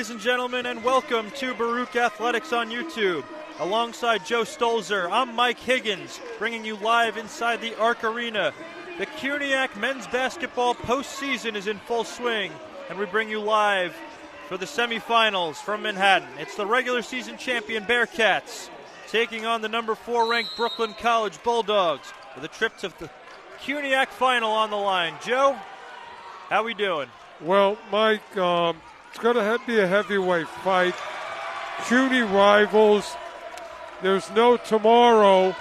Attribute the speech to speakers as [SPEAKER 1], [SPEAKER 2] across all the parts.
[SPEAKER 1] ladies and gentlemen, and welcome to Baruch Athletics on YouTube. Alongside Joe Stolzer, I'm Mike Higgins, bringing you live inside the Arc Arena. The CUNYAC men's basketball postseason is in full swing, and we bring you live for the semifinals from Manhattan. It's the regular season champion Bearcats taking on the number 4 ranked Brooklyn College Bulldogs with a trip to the CUNYAC final on the line. Joe, how we doing?
[SPEAKER 2] Well, Mike, it's going to be a heavyweight fight. CUNY rivals. There's no tomorrow.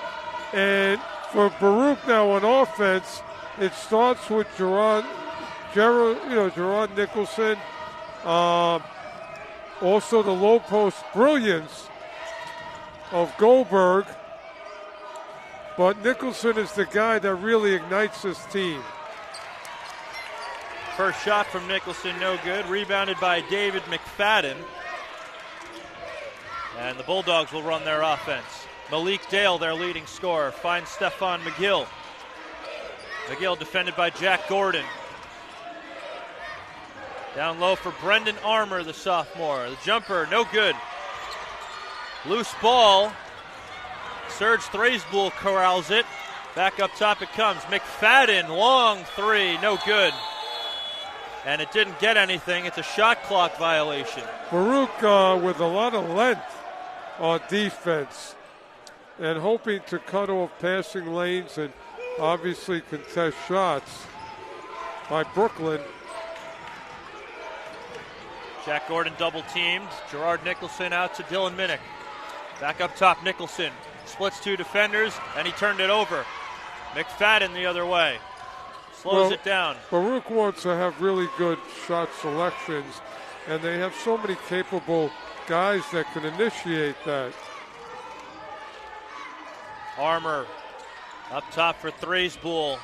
[SPEAKER 2] And for Baruch now on offense, it starts with Gerard Nicholson. Also the low post brilliance of Goldberg. But Nicholson is the guy that really ignites this team.
[SPEAKER 1] First shot from Nicholson, no good. Rebounded by David McFadden. And the Bulldogs will run their offense. Malik Dale, their leading scorer, finds Stephon McGill. McGill defended by Jack Gordon. Down low for Brendan Armour, the sophomore. The jumper, no good. Loose ball. Serge Thraisbull corrals it. Back up top it comes. McFadden, long three, no good. And it didn't get anything. It's a shot clock violation.
[SPEAKER 2] Baruch with a lot of length on defense and hoping to cut off passing lanes and obviously contest shots by Brooklyn.
[SPEAKER 1] Jack Gordon double teamed. Gerard Nicholson out to Dylan Minnick. Back up top, Nicholson splits 2 defenders, and he turned it over. McFadden the other way. Slows it down.
[SPEAKER 2] Baruch wants to have really good shot selections, and they have so many capable guys that can initiate that.
[SPEAKER 1] Armour up top for Thraisbull.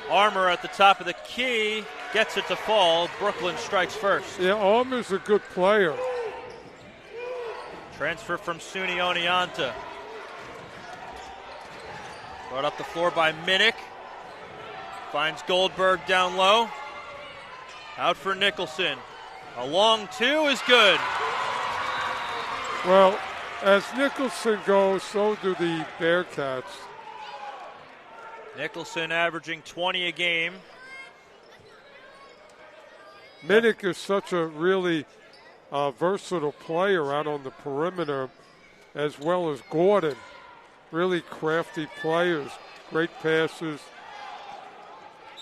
[SPEAKER 1] Armour at the top of the key, gets it to fall. Brooklyn strikes first.
[SPEAKER 2] Yeah, Armour's a good player.
[SPEAKER 1] Transfer from SUNY Oneonta. Brought up the floor by Minnick. Finds Goldberg down low. Out for Nicholson. A long 2 is good.
[SPEAKER 2] Well, as Nicholson goes, so do the Bearcats.
[SPEAKER 1] Nicholson averaging 20 a game.
[SPEAKER 2] Minnick is such a really versatile player out on the perimeter, as well as Gordon. Really crafty players, great passes,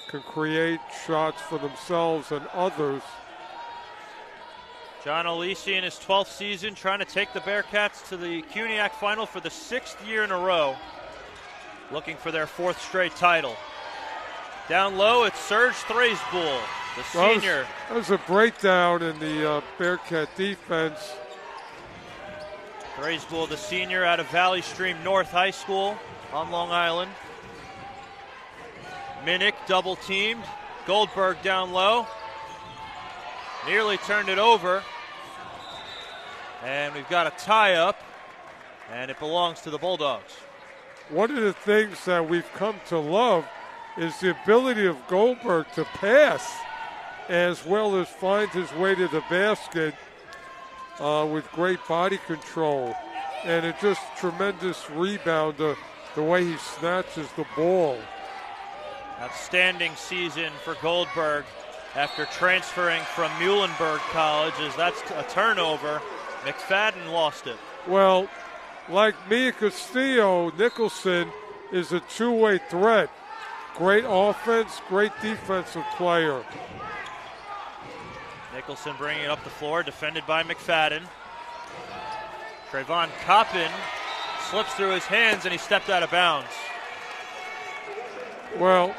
[SPEAKER 2] can create shots for themselves and others.
[SPEAKER 1] John Alisi in his 12th season trying to take the Bearcats to the CUNYAC final for the 6th year in a row, looking for their 4th straight title. Down low, it's Serge Thraisbull, the senior.
[SPEAKER 2] That was a breakdown in the Bearcat defense.
[SPEAKER 1] Thraisbull, the senior out of Valley Stream North High School on Long Island. Minnick double teamed. Goldberg down low. Nearly turned it over. And we've got a tie up, and it belongs to the Bulldogs.
[SPEAKER 2] One of the things that we've come to love is the ability of Goldberg to pass as well as find his way to the basket with great body control. And it's just tremendous rebound, the way he snatches the ball.
[SPEAKER 1] Outstanding season for Goldberg after transferring from Muhlenberg College, as that's a turnover. McFadden lost it.
[SPEAKER 2] Well, like Mia Castillo, Nicholson is a two-way threat. Great offense, great defensive player.
[SPEAKER 1] Nicholson bringing it up the floor, defended by McFadden. Trayvon Coppin slips through his hands, and he stepped out of bounds.
[SPEAKER 2] Well,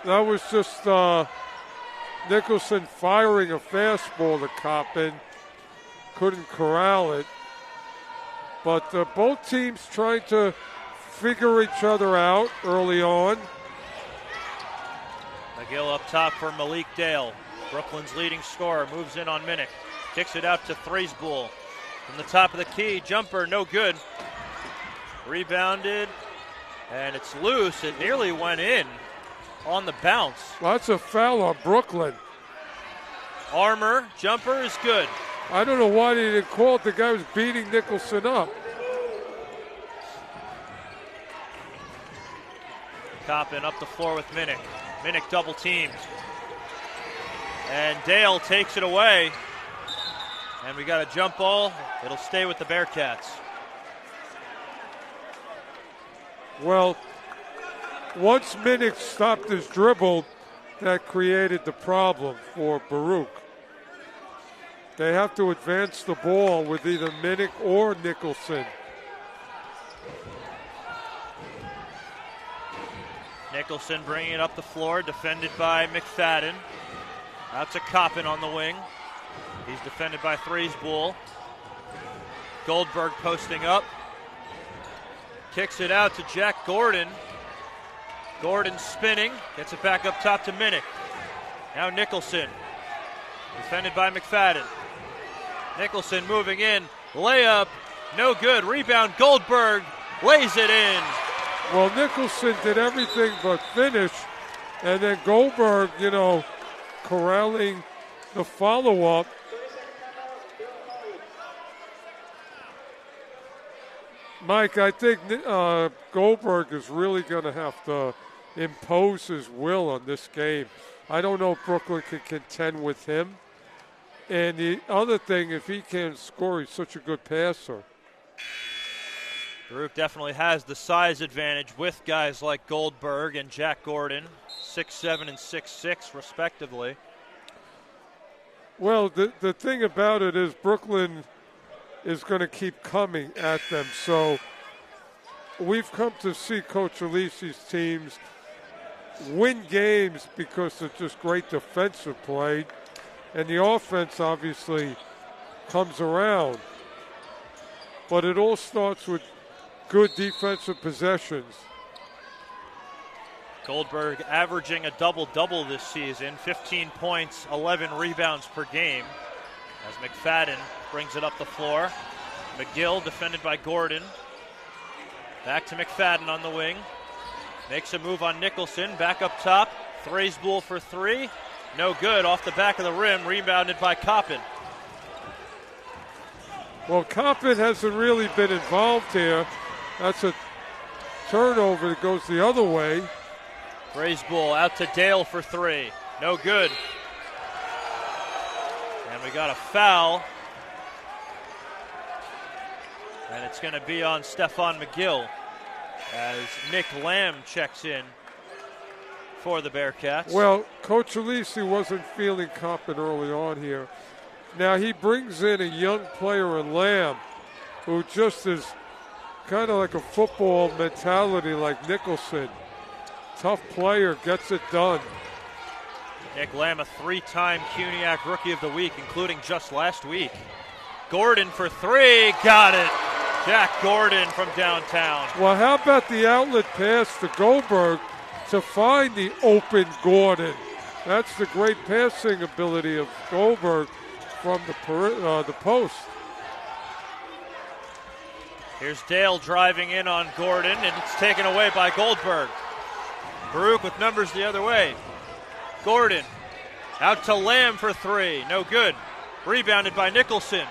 [SPEAKER 2] that was just Nicholson firing a fastball to Coppin. Couldn't corral it. But both teams trying to figure each other out early on.
[SPEAKER 1] McGill up top for Malik Dale. Brooklyn's leading scorer moves in on Minnick. Kicks it out to Thraisbull. From the top of the key, jumper, no good. Rebounded, and it's loose. It nearly went in on the bounce.
[SPEAKER 2] Well, that's a foul on Brooklyn.
[SPEAKER 1] Armour, jumper is good.
[SPEAKER 2] I don't know why they didn't call it. The guy was beating Nicholson up.
[SPEAKER 1] Coppin up the floor with Minnick. Minnick double teamed. And Dale takes it away. And we got a jump ball. It'll stay with the Bearcats.
[SPEAKER 2] Well, once Minnick stopped his dribble, that created the problem for Baruch. They have to advance the ball with either Minnick or Nicholson.
[SPEAKER 1] Nicholson bringing it up the floor, defended by McFadden. Out to Coppin on the wing. He's defended by Threesbull. Goldberg posting up. Kicks it out to Jack Gordon. Gordon spinning, gets it back up top to Minnick. Now Nicholson, defended by McFadden. Nicholson moving in, layup, no good. Rebound, Goldberg lays it in.
[SPEAKER 2] Well, Nicholson did everything but finish, and then Goldberg, corralling the follow-up. Mike, I think Goldberg is really going to have to impose his will on this game. I don't know if Brooklyn can contend with him. And the other thing, if he can't score, he's such a good passer.
[SPEAKER 1] Baruch definitely has the size advantage with guys like Goldberg and Jack Gordon, 6'7" and 6'6", respectively.
[SPEAKER 2] Well, the thing about it is Brooklyn is going to keep coming at them. So we've come to see Coach Alisi's teams win games because of just great defensive play. And the offense obviously comes around. But it all starts with good defensive possessions.
[SPEAKER 1] Goldberg averaging a double-double this season, 15 points, 11 rebounds per game. As McFadden brings it up the floor. McGill defended by Gordon. Back to McFadden on the wing. Makes a move on Nicholson, back up top. Threesbull for three. No good, off the back of the rim, rebounded by Coppin.
[SPEAKER 2] Well, Coppin hasn't really been involved here. That's a turnover that goes the other way.
[SPEAKER 1] Threesbull out to Dale for three. No good. And we got a foul. And it's going to be on Stephon McGill as Nick Lamb checks in for the Bearcats.
[SPEAKER 2] Well, Coach Alisi wasn't feeling Coppin early on here. Now he brings in a young player in Lamb who just is kind of like a football mentality like Nicholson. Tough player, gets it done.
[SPEAKER 1] Nick Lamb, a three-time CUNYAC Rookie of the Week, including just last week. Gordon for three, got it. Jack Gordon from downtown.
[SPEAKER 2] Well, how about the outlet pass to Goldberg to find the open Gordon? That's the great passing ability of Goldberg from the post.
[SPEAKER 1] Here's Dale driving in on Gordon, and it's taken away by Goldberg. Baruch with numbers the other way. Gordon out to Lamb for three, no good. Rebounded by Nicholson.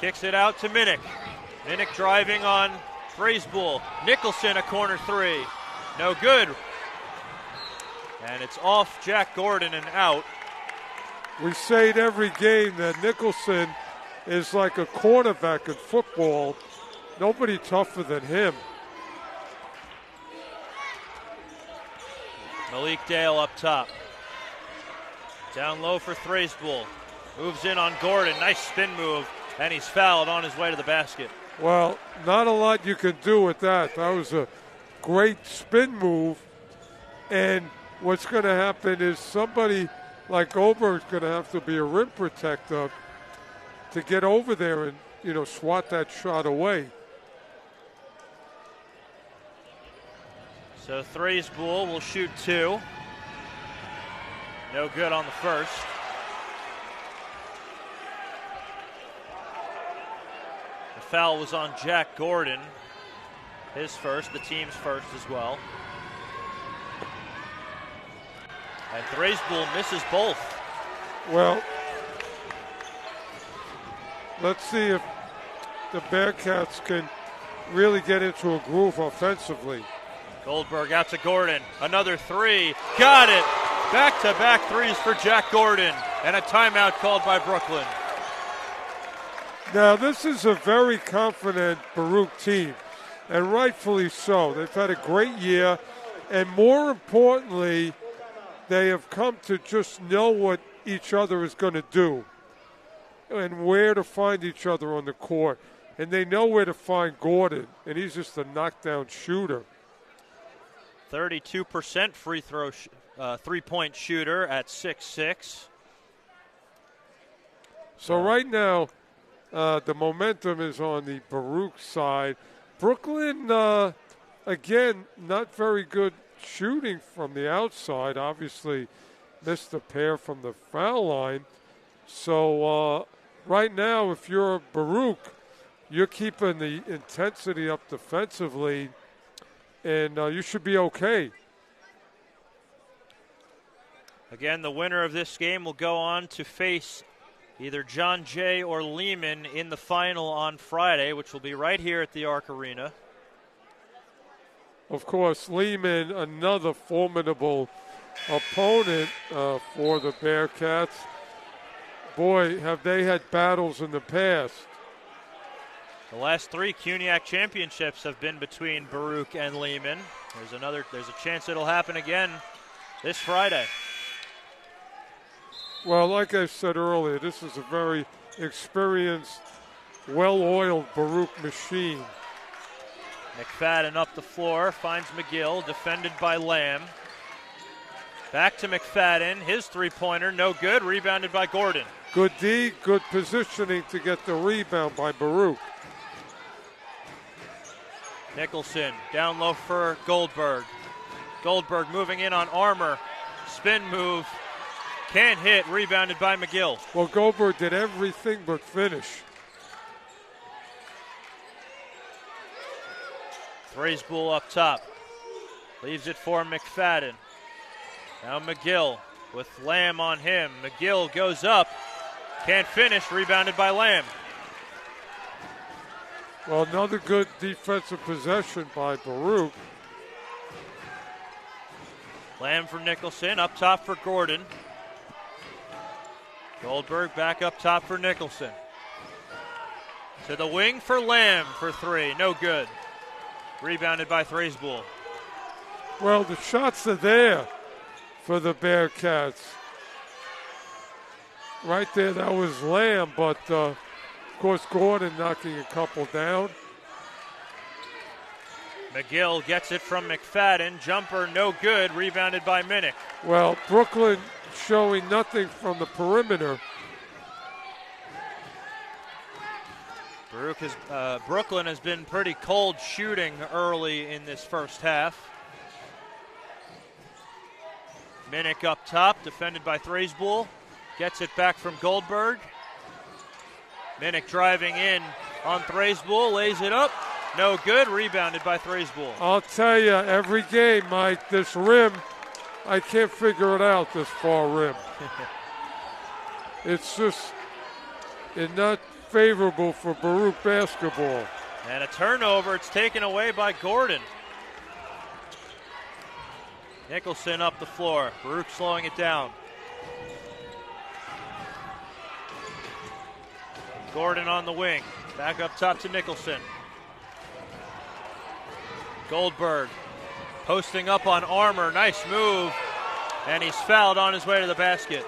[SPEAKER 1] Kicks it out to Minnick. Minnick driving on Threesbull. Nicholson a corner three, no good. And it's off Jack Gordon and out.
[SPEAKER 2] We say it every game that Nicholson is like a quarterback in football. Nobody tougher than him.
[SPEAKER 1] Malik Dale up top. Down low for Threesbull. Moves in on Gordon. Nice spin move. And he's fouled on his way to the basket.
[SPEAKER 2] Well, not a lot you can do with that. That was a great spin move. And what's going to happen is somebody like Goldberg's going to have to be a rim protector to get over there and, swat that shot away.
[SPEAKER 1] So Threesbull will shoot two. No good on the first. The foul was on Jack Gordon. His first, the team's first as well. And Threesbull misses both.
[SPEAKER 2] Well, let's see if the Bearcats can really get into a groove offensively.
[SPEAKER 1] Goldberg out to Gordon. Another three. Got it. Back-to-back threes for Jack Gordon. And a timeout called by Brooklyn.
[SPEAKER 2] Now, this is a very confident Baruch team, and rightfully so. They've had a great year, and more importantly, they have come to just know what each other is going to do and where to find each other on the court. And they know where to find Gordon, and he's just a knockdown shooter.
[SPEAKER 1] 32% free throw, three-point shooter at 6'6".
[SPEAKER 2] So right now, the momentum is on the Baruch side. Brooklyn, again, not very good shooting from the outside. Obviously, missed a pair from the foul line. So right now, if you're Baruch, you're keeping the intensity up defensively, and you should be okay.
[SPEAKER 1] Again, the winner of this game will go on to face either John Jay or Lehman in the final on Friday, which will be right here at the Arc Arena.
[SPEAKER 2] Of course, Lehman, another formidable opponent for the Bearcats. Boy, have they had battles in the past.
[SPEAKER 1] The last three CUNYAC championships have been between Baruch and Lehman. There's a chance it'll happen again this Friday.
[SPEAKER 2] Well, like I said earlier, this is a very experienced, well-oiled Baruch machine.
[SPEAKER 1] McFadden up the floor, finds McGill, defended by Lamb. Back to McFadden, his three-pointer, no good, rebounded by Gordon.
[SPEAKER 2] Good D, good positioning to get the rebound by Baruch.
[SPEAKER 1] Nicholson down low for Goldberg. Goldberg moving in on Armour, spin move. Can't hit, rebounded by McGill.
[SPEAKER 2] Well, Goldberg did everything but finish.
[SPEAKER 1] Thraisbull up top. Leaves it for McFadden. Now McGill with Lamb on him. McGill goes up. Can't finish, rebounded by Lamb.
[SPEAKER 2] Well, another good defensive possession by Baruch.
[SPEAKER 1] Lamb for Nicholson, up top for Gordon. Goldberg back up top for Nicholson. To the wing for Lamb for three, no good. Rebounded by Thraisbull.
[SPEAKER 2] Well, the shots are there for the Bearcats. Right there, that was Lamb, but of course Gordon knocking a couple down.
[SPEAKER 1] McGill gets it from McFadden. Jumper no good, rebounded by Minnick.
[SPEAKER 2] Well, Brooklyn showing nothing from the perimeter.
[SPEAKER 1] Brooklyn has been pretty cold shooting early in this first half. Minnick up top, defended by Thraisbull. Gets it back from Goldberg. Minnick driving in on Thraisbull, lays it up. No good, rebounded by Thraisbull.
[SPEAKER 2] I'll tell you, every game, Mike, this rim, I can't figure it out, this far rim. It's not favorable for Baruch basketball.
[SPEAKER 1] And a turnover, it's taken away by Gordon. Nicholson up the floor, Baruch slowing it down. Gordon on the wing, back up top to Nicholson. Goldberg posting up on Armour, nice move, and he's fouled on his way to the basket.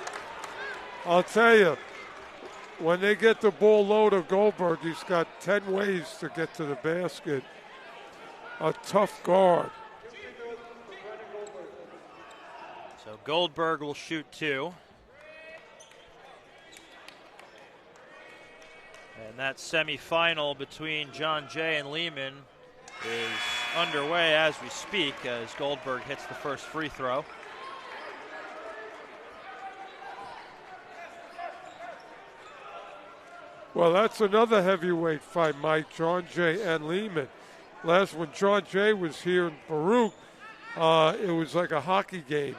[SPEAKER 2] I'll tell you, when they get the ball low to Goldberg, he's got 10 ways to get to the basket. A tough guard.
[SPEAKER 1] So Goldberg will shoot two. And that semifinal between John Jay and Lehman is underway as we speak as Goldberg hits the first free throw.
[SPEAKER 2] Well, that's another heavyweight fight, Mike, John Jay and Lehman. When John Jay was here in Baruch, it was like a hockey game.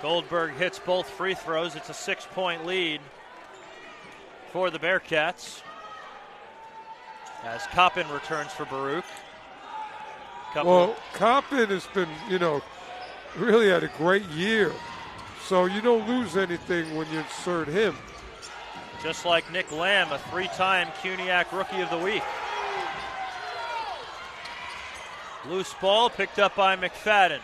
[SPEAKER 1] Goldberg hits both free throws. It's a 6-point lead for the Bearcats as Coppin returns for Baruch.
[SPEAKER 2] Coppin has been, really had a great year. So you don't lose anything when you insert him.
[SPEAKER 1] Just like Nick Lamb, a 3-time CUNYAC Rookie of the Week. Loose ball picked up by McFadden.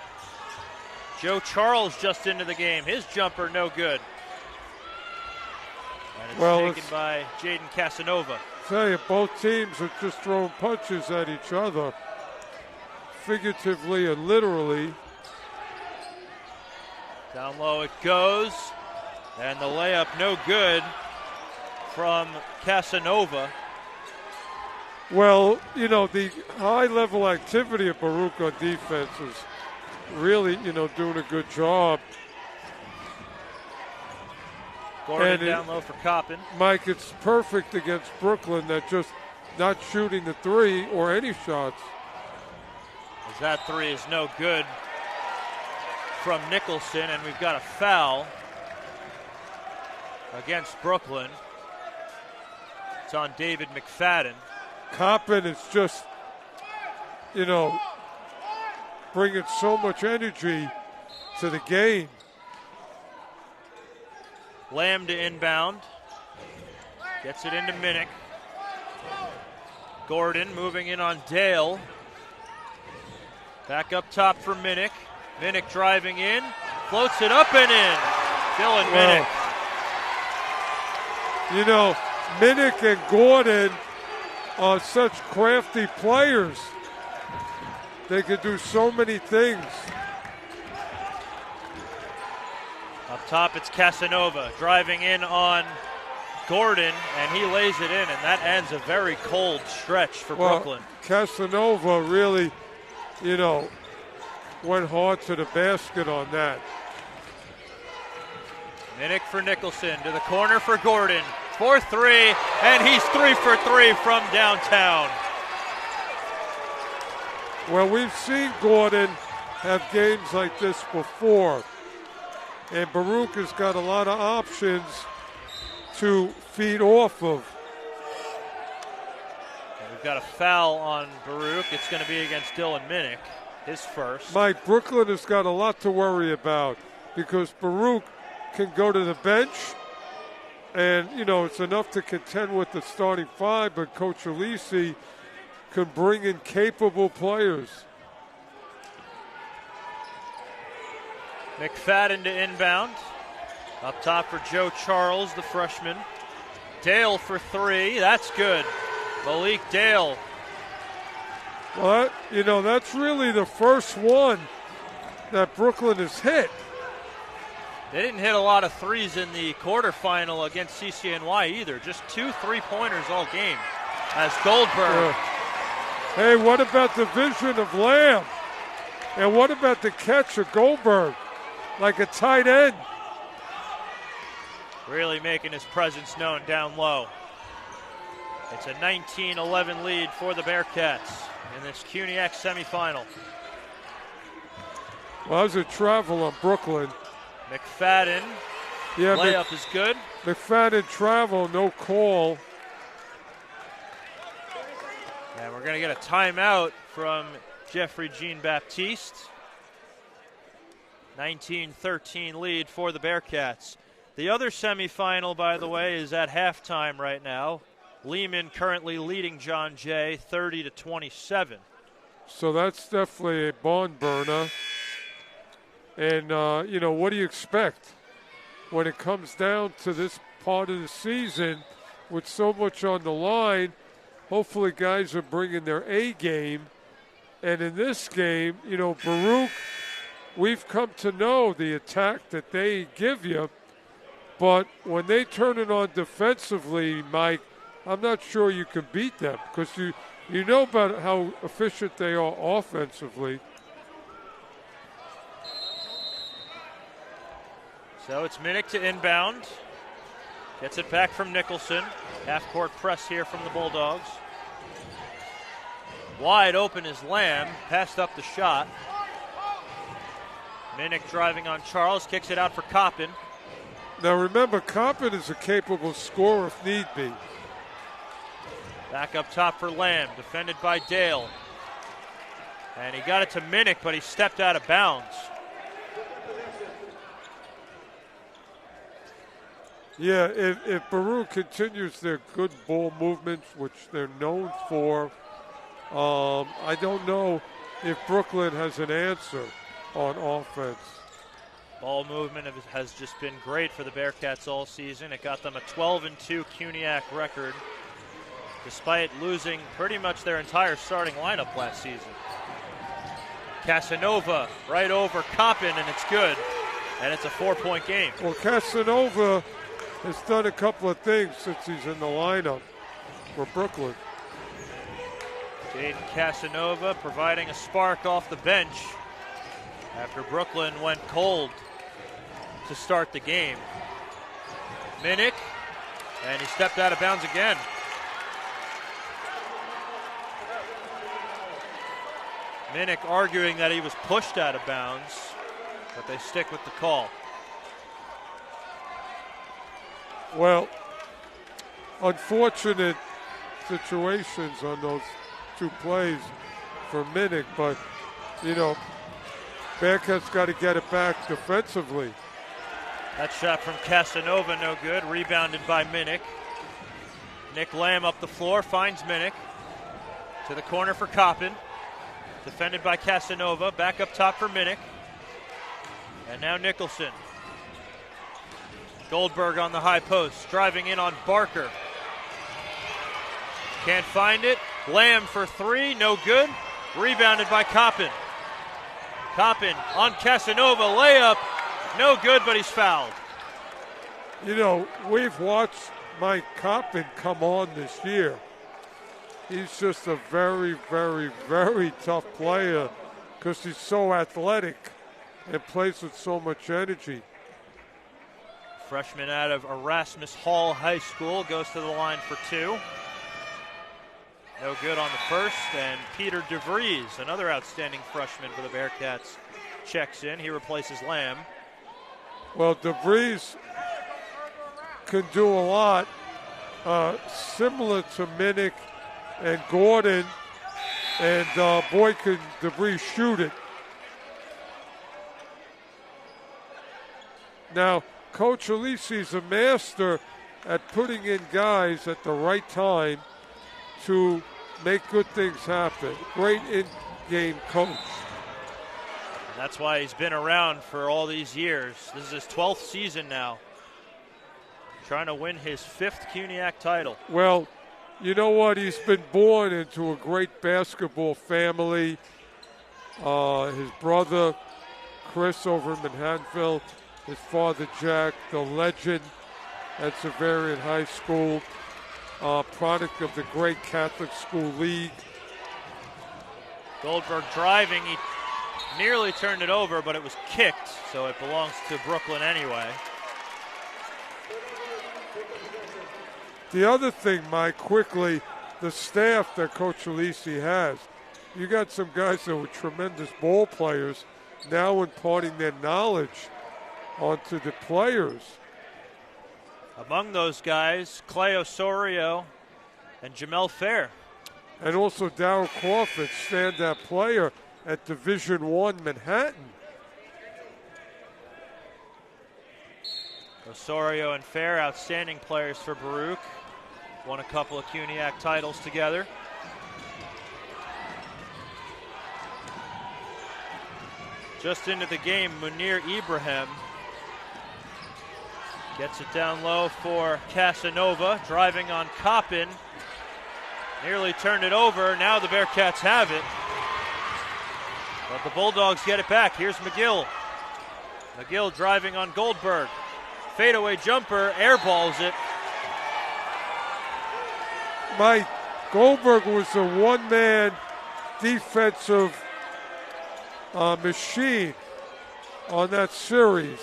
[SPEAKER 1] Joe Charles just into the game. His jumper no good. And it's taken by Jaden Casanova.
[SPEAKER 2] Tell you, both teams are just throwing punches at each other, figuratively and literally.
[SPEAKER 1] Down low it goes, and the layup no good from Casanova.
[SPEAKER 2] Well, the high-level activity of Baruch on defense is really, doing a good job.
[SPEAKER 1] Gordon down low for Coppin.
[SPEAKER 2] Mike, it's perfect against Brooklyn that just not shooting the three or any shots.
[SPEAKER 1] As that three is no good from Nicholson, and we've got a foul against Brooklyn. It's on David McFadden.
[SPEAKER 2] Coppin is just, bringing so much energy to the game.
[SPEAKER 1] Lamb to inbound. Gets it into Minnick. Gordon moving in on Dale. Back up top for Minnick. Minnick driving in. Floats it up and in. Dylan Minnick.
[SPEAKER 2] Minnick and Gordon are such crafty players. They can do so many things.
[SPEAKER 1] Up top, it's Casanova driving in on Gordon, and he lays it in, and that ends a very cold stretch for Brooklyn.
[SPEAKER 2] Casanova really, went hard to the basket on that.
[SPEAKER 1] Minnick for Nicholson to the corner for Gordon. 4-3, and he's 3 for 3 from downtown.
[SPEAKER 2] Well, we've seen Gordon have games like this before, and Baruch has got a lot of options to feed off of.
[SPEAKER 1] And we've got a foul on Baruch. It's going to be against Dylan Minnick, his first.
[SPEAKER 2] Mike, Brooklyn has got a lot to worry about because Baruch can go to the bench, and, it's enough to contend with the starting five, but Coach Alisi can bring in capable players.
[SPEAKER 1] McFadden to inbound. Up top for Joe Charles, the freshman. Dale for 3. That's good. Malik Dale.
[SPEAKER 2] Well, that's really the first one that Brooklyn has hit.
[SPEAKER 1] They didn't hit a lot of threes in the quarterfinal against CCNY either. Just 2 3-pointers all game. As Goldberg.
[SPEAKER 2] Hey, what about the vision of Lamb? And what about the catch of Goldberg? Like a tight end.
[SPEAKER 1] Really making his presence known down low. It's a 19-11 lead for the Bearcats in this CUNYAC semifinal.
[SPEAKER 2] Well, how's it travel on Brooklyn?
[SPEAKER 1] McFadden. Layup is good.
[SPEAKER 2] McFadden travel, no call.
[SPEAKER 1] And we're going to get a timeout from Jeffrey Jean-Baptiste. 19-13 lead for the Bearcats. The other semifinal, by the way, is at halftime right now. Lehman currently leading John Jay 30-27.
[SPEAKER 2] So that's definitely a barn burner. And, what do you expect when it comes down to this part of the season with so much on the line? Hopefully guys are bringing their A game. And in this game, Baruch, we've come to know the attack that they give you. But when they turn it on defensively, Mike, I'm not sure you can beat them because you know about how efficient they are offensively.
[SPEAKER 1] So it's Minnick to inbound. Gets it back from Nicholson. Half-court press here from the Bulldogs. Wide open is Lamb. Passed up the shot. Minnick driving on Charles, kicks it out for Coppin.
[SPEAKER 2] Now remember, Coppin is a capable scorer if need be.
[SPEAKER 1] Back up top for Lamb, defended by Dale. And he got it to Minnick, but he stepped out of bounds.
[SPEAKER 2] Yeah, if Baruch continues their good ball movements, which they're known for, I don't know if Brooklyn has an answer on offense.
[SPEAKER 1] Ball movement has just been great for the Bearcats all season. It got them a 12-2 CUNYAC record, despite losing pretty much their entire starting lineup last season. Casanova right over Coppin, and it's good. And it's a 4-point game.
[SPEAKER 2] Well, Casanova has done a couple of things since he's in the lineup for Brooklyn.
[SPEAKER 1] Jaden Casanova providing a spark off the bench after Brooklyn went cold to start the game. Minnick, and he stepped out of bounds again. Minnick arguing that he was pushed out of bounds, but they stick with the call.
[SPEAKER 2] Well, unfortunate situations on those two plays for Minnick, but, you know, Bearcats got to get it back defensively.
[SPEAKER 1] That shot from Casanova, no good. Rebounded by Minnick. Nick Lamb up the floor, finds Minnick. To the corner for Coppin. Defended by Casanova. Back up top for Minnick. And now Nicholson. Goldberg on the high post, driving in on Barker. Can't find it. Lamb for three, no good. Rebounded by Coppin. Coppin on Casanova, layup, no good, but he's fouled.
[SPEAKER 2] You know, we've watched Mike Coppin come on this year. He's just a very, very, very tough player because he's so athletic and plays with so much energy.
[SPEAKER 1] Freshman out of Erasmus Hall High School goes to the line for two. No good on the first, and Peter DeVries, another outstanding freshman for the Bearcats, checks in. He replaces Lamb.
[SPEAKER 2] Well, DeVries can do a lot, similar to Minnick and Gordon, and boy, can DeVries shoot it. Now, Coach Alisi's a master at putting in guys at the right time to make good things happen. Great in-game coach.
[SPEAKER 1] And that's why he's been around for all these years. This is his 12th season now. Trying to win his 5th CUNYAC title.
[SPEAKER 2] Well, you know what? He's been born into a great basketball family. His brother, Chris, over in Manhattanville. His father, Jack, the legend at Xaverian High School. Product of the great Catholic School League.
[SPEAKER 1] Goldberg driving. He nearly turned it over, but it was kicked, so it belongs to Brooklyn anyway.
[SPEAKER 2] The other thing, Mike, quickly, the staff that Coach Alisi has. You got some guys that were tremendous ball players now imparting their knowledge onto the players.
[SPEAKER 1] Among those guys, Clay Osorio and Jamel Fair.
[SPEAKER 2] And also Darryl Crawford, standout player at Division I Manhattan.
[SPEAKER 1] Osorio and Fair, outstanding players for Baruch. Won a couple of CUNYAC titles together. Just into the game, Munir Ibrahim gets it down low for Casanova, driving on Coppin. Nearly turned it over. Now the Bearcats have it. But the Bulldogs get it back. Here's McGill. McGill driving on Goldberg. Fadeaway jumper, airballs it.
[SPEAKER 2] Mike, Goldberg was a one-man defensive machine on that series.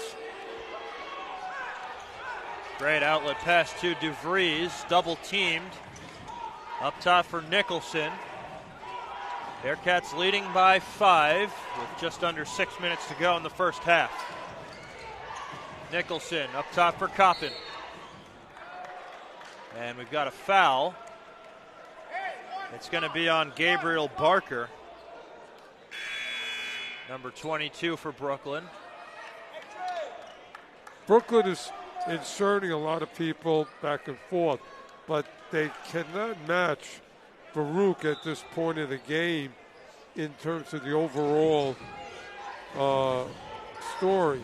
[SPEAKER 1] Great outlet pass to DeVries, double teamed. Up top for Nicholson. Bearcats leading by 5 with just under 6 minutes to go in the first half. Nicholson up top for Coppin. And we've got a foul. It's going to be on Gabriel Barker, number 22 for Brooklyn.
[SPEAKER 2] Brooklyn is inserting a lot of people back and forth, but they cannot match Baruch at this point in the game in terms of the overall story.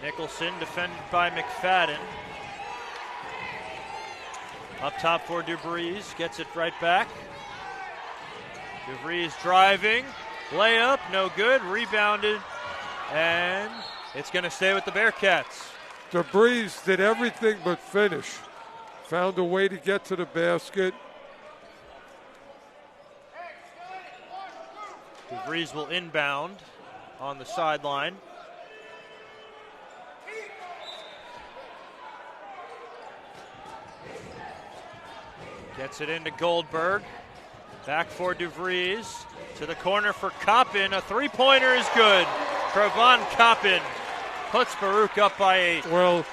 [SPEAKER 1] Nicholson defended by McFadden. Up top for DeVries, gets it right back. DeVries driving, layup, no good, rebounded, and it's going to stay with the Bearcats.
[SPEAKER 2] DeVries did everything but finish. Found a way to get to the basket.
[SPEAKER 1] DeVries will inbound on the sideline. Gets it into Goldberg. Back for DeVries. To the corner for Coppin. A three-pointer is good. Trevon Coppin puts Baruch up by 8.
[SPEAKER 2] Well,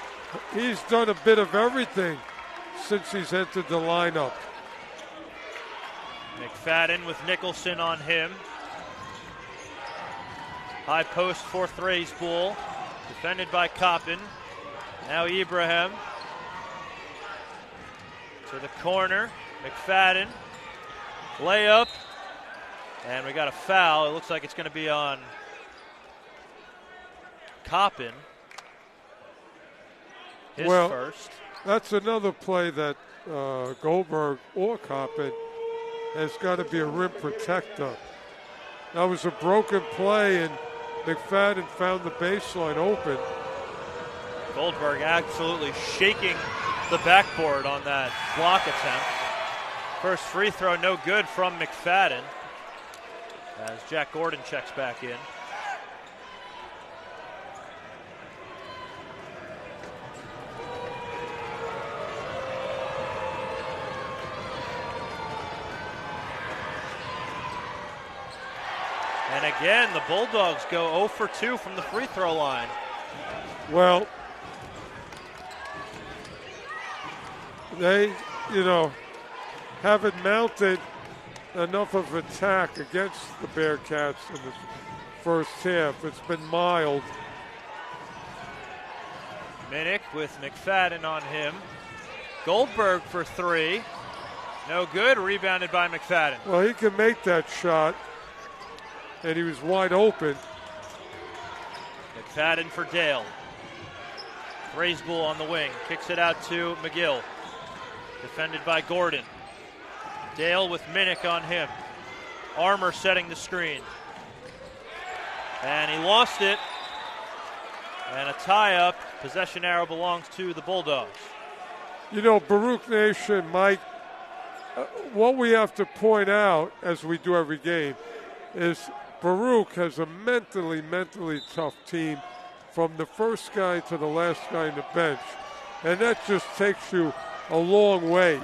[SPEAKER 2] he's done a bit of everything since he's entered the lineup.
[SPEAKER 1] McFadden with Nicholson on him. High post for Thraisbull. Defended by Coppin. Now Ibrahim. To the corner, McFadden, layup, and we got a foul. It looks like it's going to be on Coppin. His first.
[SPEAKER 2] That's another play that Goldberg or Coppin has got to be a rim protector. That was a broken play, and McFadden found the baseline open.
[SPEAKER 1] Goldberg absolutely shaking the backboard on that block attempt. First free throw no good from McFadden as Jack Gordon checks back in. And again, the Bulldogs go 0 for 2 from the free throw line.
[SPEAKER 2] Well, they, haven't mounted enough of attack against the Bearcats in the first half. It's been mild.
[SPEAKER 1] Minnick with McFadden on him. Goldberg for 3. No good. Rebounded by McFadden.
[SPEAKER 2] Well, he can make that shot, and he was wide open.
[SPEAKER 1] McFadden for Dale. Thraisbull on the wing. Kicks it out to McGill. Defended by Gordon. Dale with Minnick on him. Armour setting the screen. And he lost it. And a tie-up. Possession arrow belongs to the Bulldogs.
[SPEAKER 2] Baruch Nation, Mike, what we have to point out, as we do every game, is Baruch has a mentally tough team from the first guy to the last guy in the bench. And that just takes you a long way.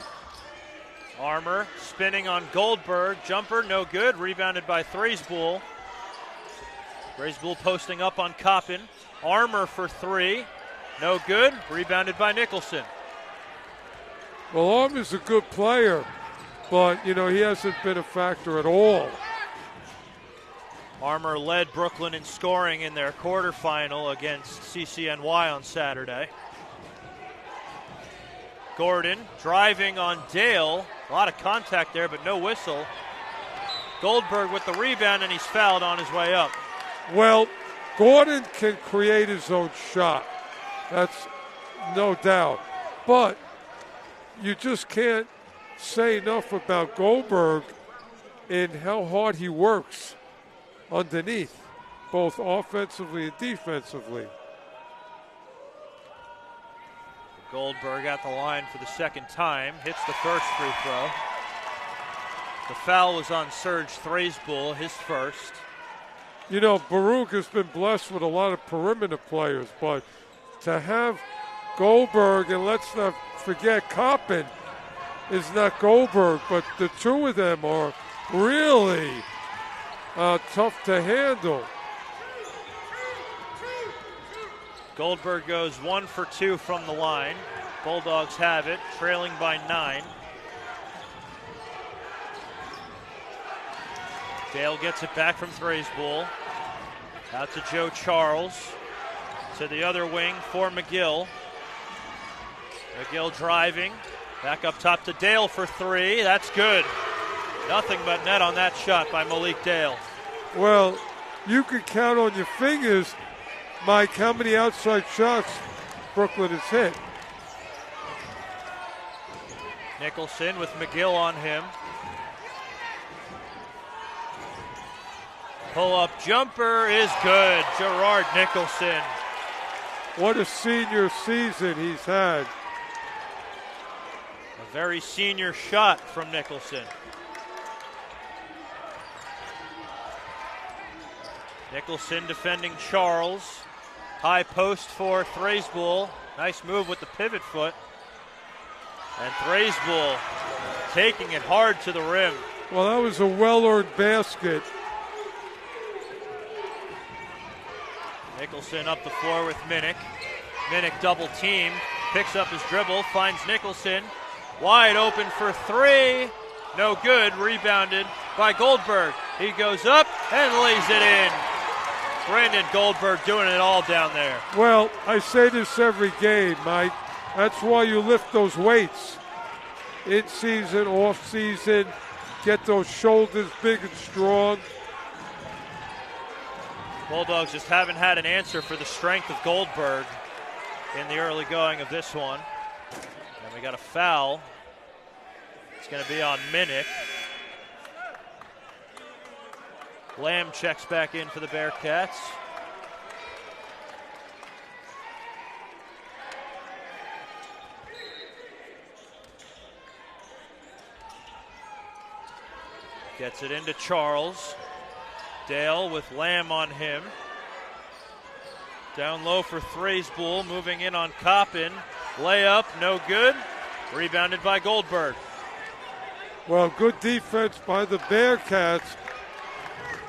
[SPEAKER 1] Armour spinning on Goldberg. Jumper, no good. Rebounded by Thraisbull. Thraisbull posting up on Coppin. Armour for 3. No good. Rebounded by Nicholson.
[SPEAKER 2] Well, Armour's a good player, but, he hasn't been a factor at all.
[SPEAKER 1] Armour led Brooklyn in scoring in their quarterfinal against CCNY on Saturday. Gordon driving on Dale. A lot of contact there, but no whistle. Goldberg with the rebound, and he's fouled on his way up.
[SPEAKER 2] Well, Gordon can create his own shot. That's no doubt. But you just can't say enough about Goldberg and how hard he works underneath, both offensively and defensively.
[SPEAKER 1] Goldberg at the line for the second time. Hits the first free throw. The foul was on Serge Thraisbull, his first.
[SPEAKER 2] Baruch has been blessed with a lot of perimeter players, but to have Goldberg, and let's not forget Coppin is not Goldberg, but the two of them are really tough to handle.
[SPEAKER 1] Goldberg goes 1 for 2 from the line. Bulldogs have it, trailing by 9. Dale gets it back from Thraisbull. Out to Joe Charles. To the other wing for McGill. McGill driving. Back up top to Dale for 3. That's good. Nothing but net on that shot by Malik Dale.
[SPEAKER 2] Well, you can count on your fingers, Mike, how many outside shots Brooklyn has hit.
[SPEAKER 1] Nicholson with McGill on him. Pull-up jumper is good. Gerard Nicholson.
[SPEAKER 2] What a senior season he's had.
[SPEAKER 1] A very senior shot from Nicholson. Nicholson defending Charles. High post for Thraisbull. Nice move with the pivot foot. And Thraisbull taking it hard to the rim.
[SPEAKER 2] Well, that was a well-earned basket.
[SPEAKER 1] Nicholson up the floor with Minnick. Minnick double teamed, picks up his dribble, finds Nicholson. Wide open for 3. No good, rebounded by Goldberg. He goes up and lays it in. Brandon Goldberg doing it all down there.
[SPEAKER 2] Well, I say this every game, Mike. That's why you lift those weights. In season, off season, get those shoulders big and strong.
[SPEAKER 1] Bulldogs just haven't had an answer for the strength of Goldberg in the early going of this one. And we got a foul. It's going to be on Minnick. Lamb checks back in for the Bearcats. Gets it into Charles. Dale with Lamb on him. Down low for Thraisbull, moving in on Coppin. Layup, no good. Rebounded by Goldberg.
[SPEAKER 2] Well, good defense by the Bearcats.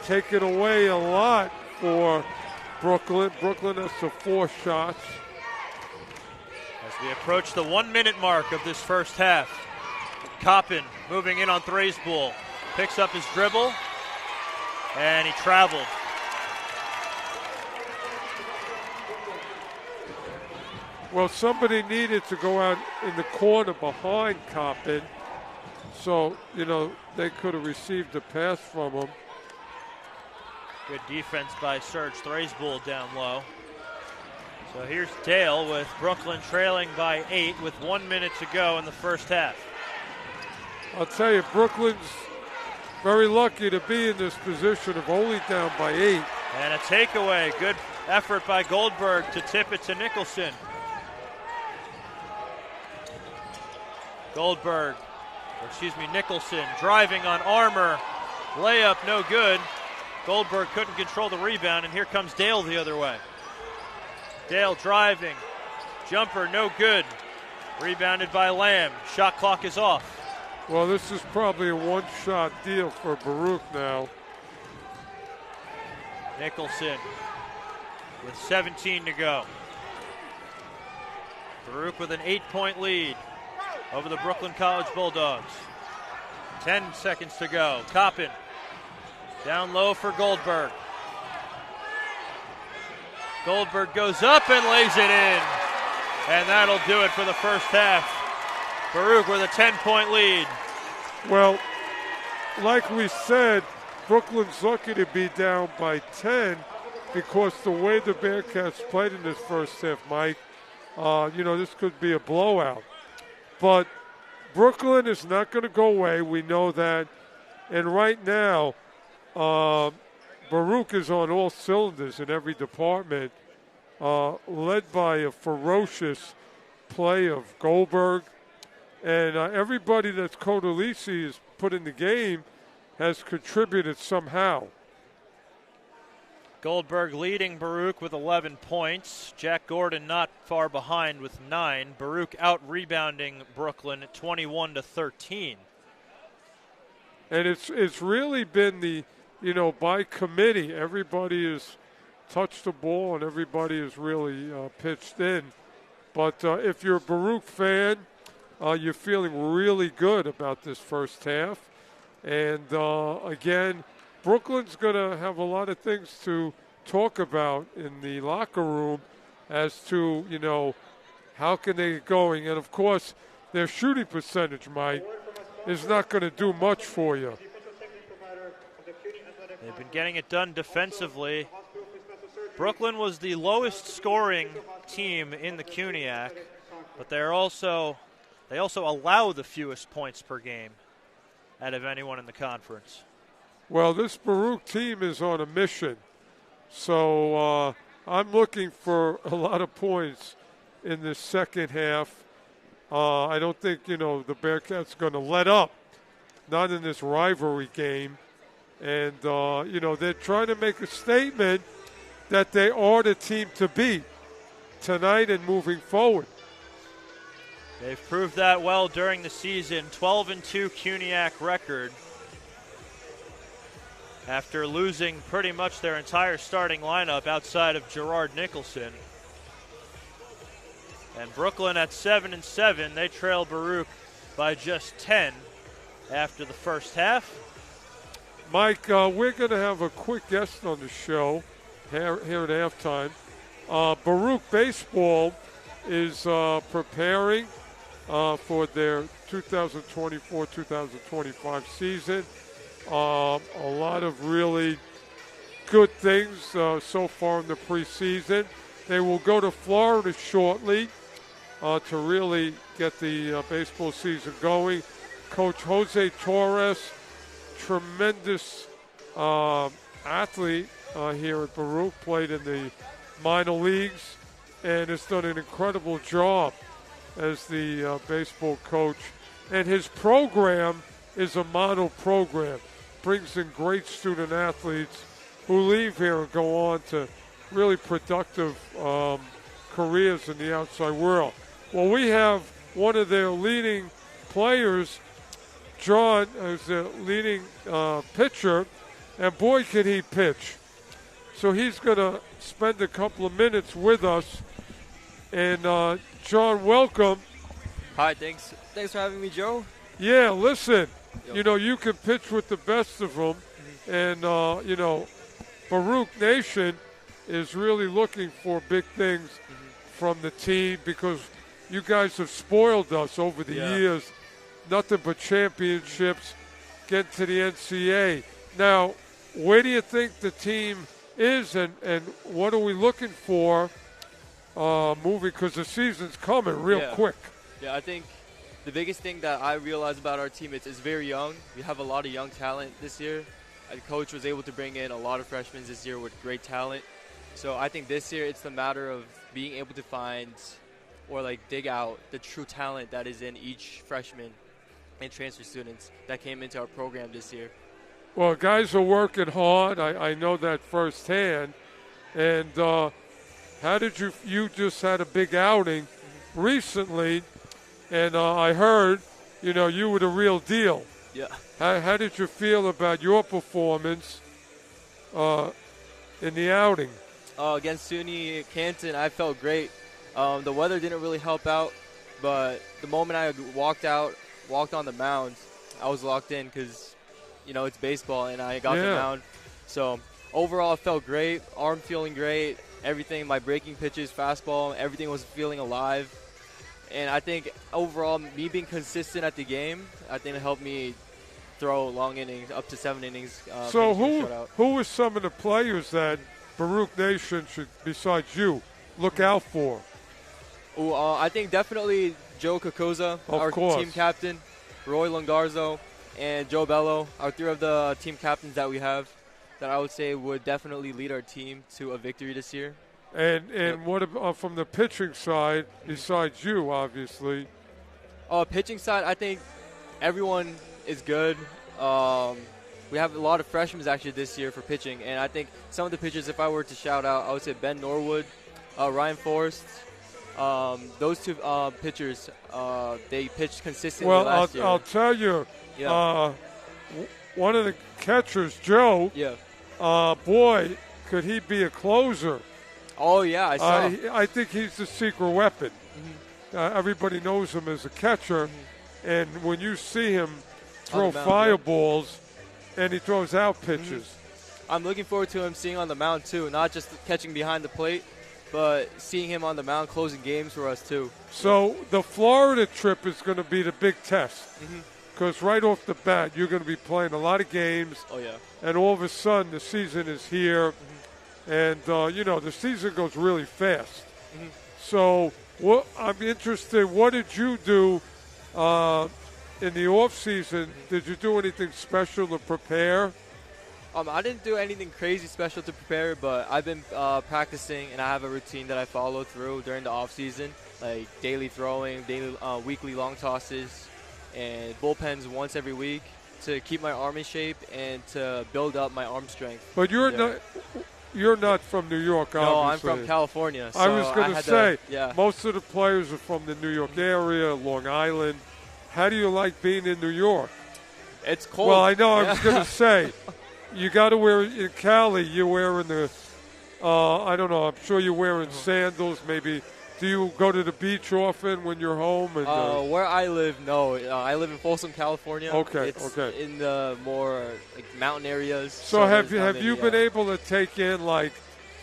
[SPEAKER 2] Taking away a lot for Brooklyn. Brooklyn has the 4 shots.
[SPEAKER 1] As we approach the 1-minute mark of this first half. Coppin moving in on Thraisbull. Picks up his dribble. And he traveled.
[SPEAKER 2] Well, somebody needed to go out in the corner behind Coppin. So, they could have received a pass from him.
[SPEAKER 1] Good defense by Serge Thraisbull down low. So here's Dale with Brooklyn trailing by 8 with 1 minute to go in the first half.
[SPEAKER 2] I'll tell you, Brooklyn's very lucky to be in this position of only down by 8.
[SPEAKER 1] And a takeaway. Good effort by Goldberg to tip it to Nicholson. Nicholson driving on Armour. Layup no good. Goldberg couldn't control the rebound, and here comes Dale the other way. Dale driving. Jumper no good. Rebounded by Lamb. Shot clock is off.
[SPEAKER 2] Well, this is probably a one-shot deal for Baruch now.
[SPEAKER 1] Nicholson with 17 to go. Baruch with an 8-point lead over the Brooklyn College Bulldogs. 10 seconds to go. Coppin down low for Goldberg. Goldberg goes up and lays it in. And that'll do it for the first half. Baruch with a 10-point lead.
[SPEAKER 2] Well, like we said, Brooklyn's lucky to be down by 10 because the way the Bearcats played in this first half, Mike, this could be a blowout. But Brooklyn is not going to go away. We know that. And right now, Baruch is on all cylinders in every department, led by a ferocious play of Goldberg. And everybody that's Codalisi has put in the game has contributed somehow.
[SPEAKER 1] Goldberg leading Baruch with 11 points. Jack Gordon not far behind with 9. Baruch out-rebounding Brooklyn 21-13.
[SPEAKER 2] And it's really been the, by committee. Everybody has touched the ball and everybody has really pitched in. But if you're a Baruch fan, you're feeling really good about this first half. And, again, Brooklyn's going to have a lot of things to talk about in the locker room as to, how can they get going. And, of course, their shooting percentage, Mike, is not going to do much for you.
[SPEAKER 1] They've been getting it done defensively. Brooklyn was the lowest scoring team in the CUNYAC, but they also allow the fewest points per game out of anyone in the conference.
[SPEAKER 2] Well, this Baruch team is on a mission, so I'm looking for a lot of points in this second half. I don't think, the Bearcats going to let up, not in this rivalry game. And, they're trying to make a statement that they are the team to beat tonight and moving forward.
[SPEAKER 1] They've proved that well during the season. 12-2 CUNYAC record after losing pretty much their entire starting lineup outside of Gerard Nicholson. And Brooklyn at 7-7, they trail Baruch by just 10 after the first half.
[SPEAKER 2] Mike, we're going to have a quick guest on the show here at halftime. Baruch Baseball is preparing for their 2024-2025 season. A lot of really good things so far in the preseason. They will go to Florida shortly to really get the baseball season going. Coach Jose Torres, tremendous athlete here at Baruch, played in the minor leagues and has done an incredible job as the baseball coach. And his program is a model program. Brings in great student athletes who leave here and go on to really productive careers in the outside world. Well, we have one of their leading players, John, is the leading pitcher, and boy, can he pitch. So he's going to spend a couple of minutes with us. And, John, welcome.
[SPEAKER 3] Hi, thanks for having me, Joe.
[SPEAKER 2] Yeah, listen,
[SPEAKER 3] Yep.
[SPEAKER 2] You can pitch with the best of them. And, Baruch Nation is really looking for big things from the team because you guys have spoiled us over the years. Nothing but championships, get to the NCAA. Now, where do you think the team is and what are we looking for moving? Because the season's coming real quick.
[SPEAKER 3] Yeah, I think the biggest thing that I realized about our team is it's very young. We have a lot of young talent this year. The coach was able to bring in a lot of freshmen this year with great talent. So I think this year it's a matter of being able to find or dig out the true talent that is in each freshman and transfer students that came into our program this year.
[SPEAKER 2] Well, guys are working hard. I know that firsthand. And how did you just had a big outing recently, and I heard, you were the real deal.
[SPEAKER 3] Yeah.
[SPEAKER 2] How did you feel about your performance in the outing?
[SPEAKER 3] Against SUNY Canton, I felt great. The weather didn't really help out, but the moment I walked on the mound, I was locked in because, it's baseball, and I got the mound. So overall, it felt great. Arm feeling great. Everything, my breaking pitches, fastball, everything was feeling alive. And I think overall, me being consistent at the game, I think it helped me throw long innings, up to 7 innings.
[SPEAKER 2] So who were some of the players that Baruch Nation should, besides you, look out for?
[SPEAKER 3] I think definitely Joe Kokoza, our team captain, Roy Longarzo, and Joe Bello are 3 of the team captains that we have that I would say would definitely lead our team to a victory this year.
[SPEAKER 2] And what about from the pitching side, besides you, obviously?
[SPEAKER 3] Pitching side, I think everyone is good. We have a lot of freshmen actually this year for pitching, and I think some of the pitchers, if I were to shout out, I would say Ben Norwood, Ryan Forrest. Those 2 pitchers, they pitched consistently last year.
[SPEAKER 2] I'll tell you, one of the catchers, Joe,
[SPEAKER 3] Yeah.
[SPEAKER 2] boy, could he be a closer.
[SPEAKER 3] Oh yeah, I saw.
[SPEAKER 2] I think he's the secret weapon. Everybody knows him as a catcher, and when you see him throw
[SPEAKER 3] On the mound,
[SPEAKER 2] fireballs, and he throws out pitches.
[SPEAKER 3] I'm looking forward to him seeing on the mound too, not just catching behind the plate, but seeing him on the mound closing games for us too.
[SPEAKER 2] So the Florida trip is going to be the big test, because right off the bat you're going to be playing a lot of games,
[SPEAKER 3] Oh yeah.
[SPEAKER 2] and all of a sudden the season is here, and the season goes really fast. So I'm interested. What did you do in the off season? Did you do anything special to prepare?
[SPEAKER 3] I didn't do anything crazy special to prepare, but I've been practicing, and I have a routine that I follow through during the off season, like daily throwing, weekly long tosses, and bullpens once every week to keep my arm in shape and to build up my arm strength.
[SPEAKER 2] But you're not from New York, obviously.
[SPEAKER 3] No, I'm from California. So
[SPEAKER 2] I was going to say,
[SPEAKER 3] yeah.
[SPEAKER 2] most of the players are from the New York area, Long Island. How do you like being in New York?
[SPEAKER 3] It's cold.
[SPEAKER 2] Well, I know. I was going to say, you got to wear in Cali. You're wearing the, I don't know. I'm sure you're wearing sandals. Maybe. Do you go to the beach often when you're home? And
[SPEAKER 3] where I live, no. I live in Folsom, California.
[SPEAKER 2] Okay.
[SPEAKER 3] It's
[SPEAKER 2] Okay.
[SPEAKER 3] in the more like mountain areas.
[SPEAKER 2] So have you been able to take in like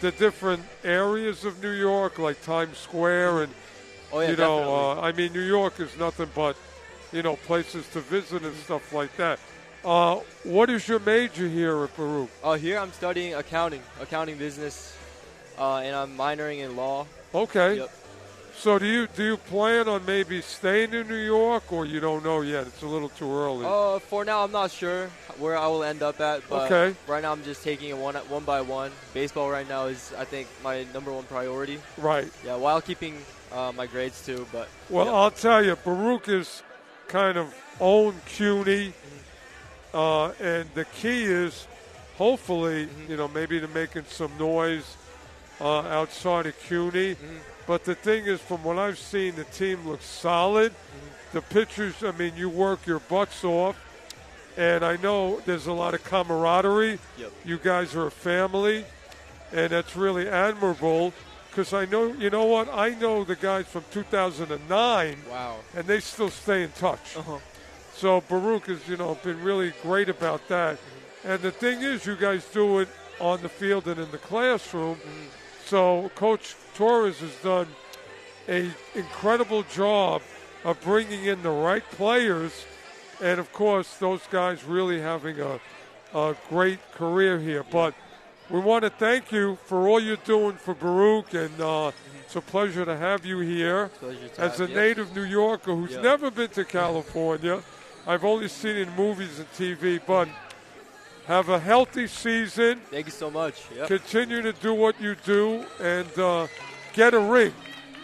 [SPEAKER 2] the different areas of New York, like Times Square, and
[SPEAKER 3] Oh yeah, definitely.
[SPEAKER 2] I mean, New York is nothing but places to visit and stuff like that. What is your major here at Baruch?
[SPEAKER 3] Here I'm studying accounting business, and I'm minoring in law.
[SPEAKER 2] Okay.
[SPEAKER 3] Yep.
[SPEAKER 2] So do you plan on maybe staying in New York, or you don't know yet? It's a little too early.
[SPEAKER 3] For now, I'm not sure where I will end up at, but
[SPEAKER 2] Okay.
[SPEAKER 3] right now I'm just taking it one by one. Baseball right now is, I think, my number one priority.
[SPEAKER 2] Right.
[SPEAKER 3] Yeah, while keeping my grades too. But
[SPEAKER 2] Well,
[SPEAKER 3] yeah.
[SPEAKER 2] I'll tell you, Baruch is kind of own CUNY, and the key is, hopefully, maybe to making some noise outside of CUNY. But the thing is, from what I've seen, the team looks solid. The pitchers, I mean, you work your butts off. And I know there's a lot of camaraderie.
[SPEAKER 3] Yep.
[SPEAKER 2] You guys are a family. And that's really admirable. Because I know, you know what? I know the guys from 2009.
[SPEAKER 3] Wow.
[SPEAKER 2] And they still stay in touch.
[SPEAKER 3] Uh-huh.
[SPEAKER 2] So Baruch has, been really great about that. And the thing is, you guys do it on the field and in the classroom. So Coach Torres has done an incredible job of bringing in the right players, and of course those guys really having a great career here. But we want to thank you for all you're doing for Baruch, and it's a pleasure to have you here.
[SPEAKER 3] Pleasure to
[SPEAKER 2] As a
[SPEAKER 3] have you.
[SPEAKER 2] native New Yorker who's
[SPEAKER 3] Yeah.
[SPEAKER 2] never been to California. I've only seen it in movies and TV, but have a healthy season.
[SPEAKER 3] Thank you so much. Yep.
[SPEAKER 2] Continue to do what you do and get a ring.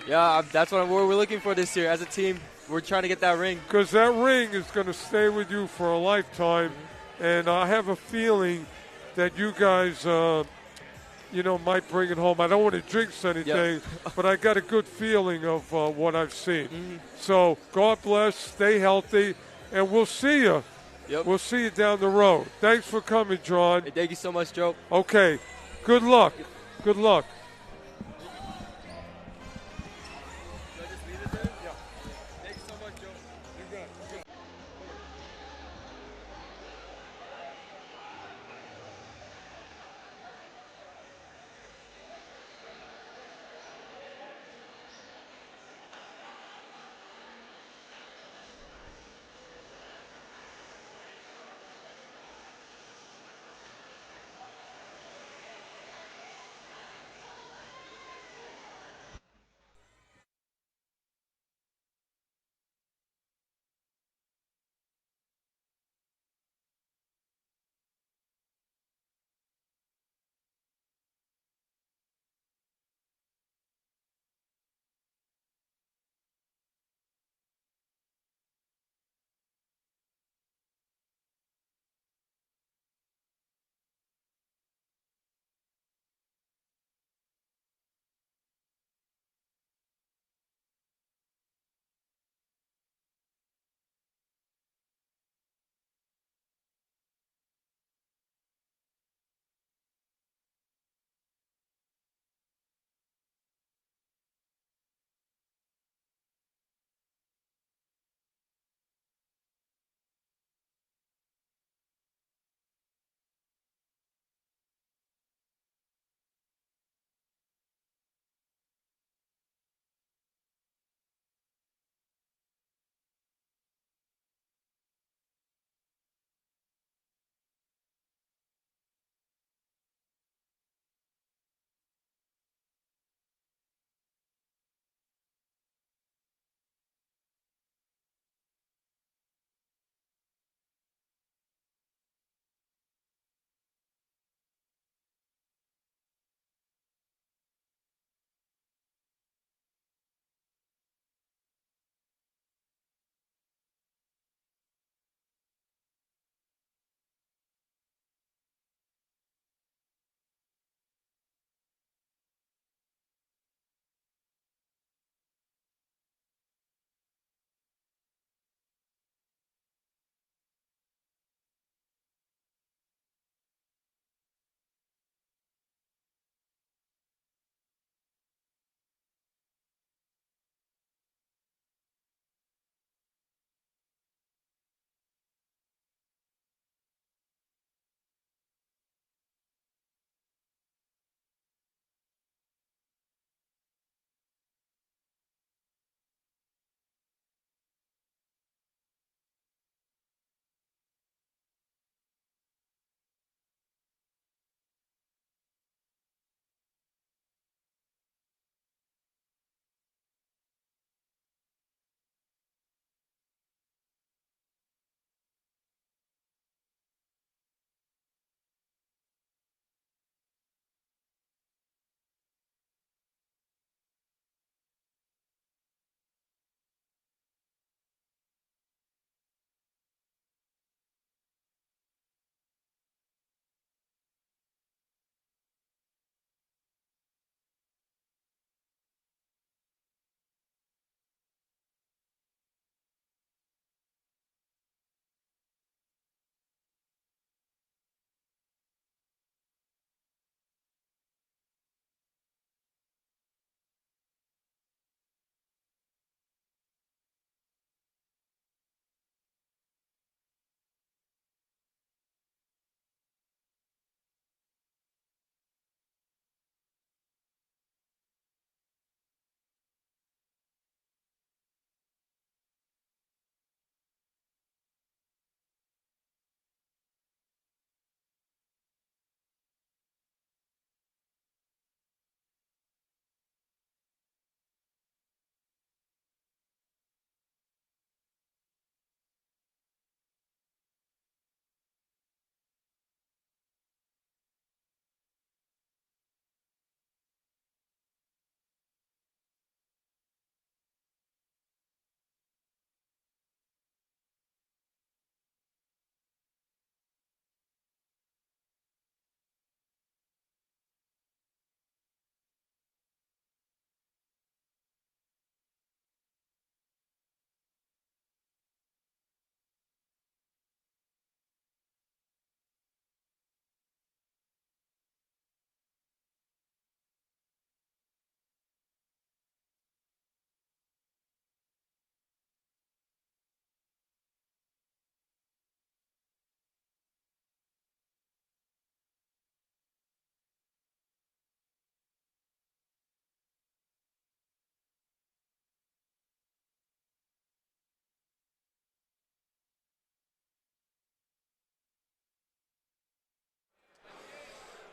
[SPEAKER 3] Yeah, that's what we're looking for this year as a team. We're trying to get that ring.
[SPEAKER 2] Because that ring is going to stay with you for a lifetime. And I have a feeling that you guys, might bring it home. I don't want to jinx anything, but I got a good feeling of what I've seen. So God bless, stay healthy, and we'll see you.
[SPEAKER 3] Yep.
[SPEAKER 2] We'll see you down the road. Thanks for coming, John.
[SPEAKER 3] Hey, thank you so much, Joe.
[SPEAKER 2] Okay. Good luck. Good luck.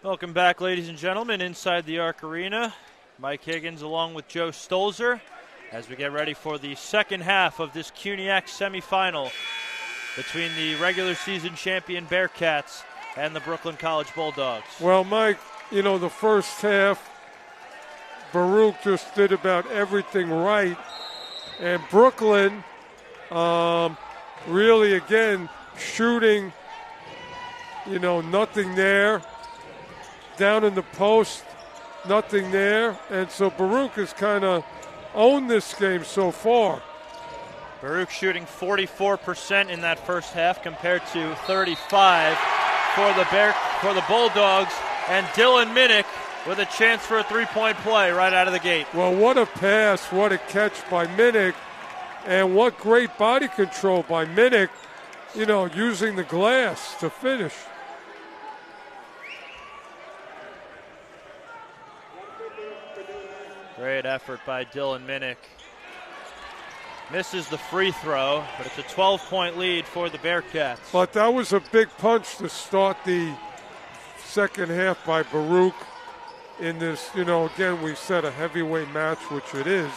[SPEAKER 1] Welcome back, ladies and gentlemen, inside the Arc Arena. Mike Higgins along with Joe Stolzer as we get ready for the second half of this CUNYAC semifinal between the regular season champion Bearcats and the Brooklyn College Bulldogs.
[SPEAKER 2] Well, Mike, you know, the first half, Baruch just did about everything right. And Brooklyn really, again, shooting, you know, nothing there. Down in the post, nothing there. And so Baruch has kind of owned this game so far.
[SPEAKER 1] Baruch shooting 44% in that first half compared to 35 for the Bulldogs. And Dylan Minnick with a chance for a three-point play right out of the gate.
[SPEAKER 2] Well, what a pass, what a catch by Minnick, and what great body control by Minnick, you know, using the glass to finish.
[SPEAKER 1] Great effort by Dylan Minnick. Misses the free throw, but it's a 12-point lead for the Bearcats.
[SPEAKER 2] But that was a big punch to start the second half by Baruch in this, you know, again, we said a heavyweight match, which it is.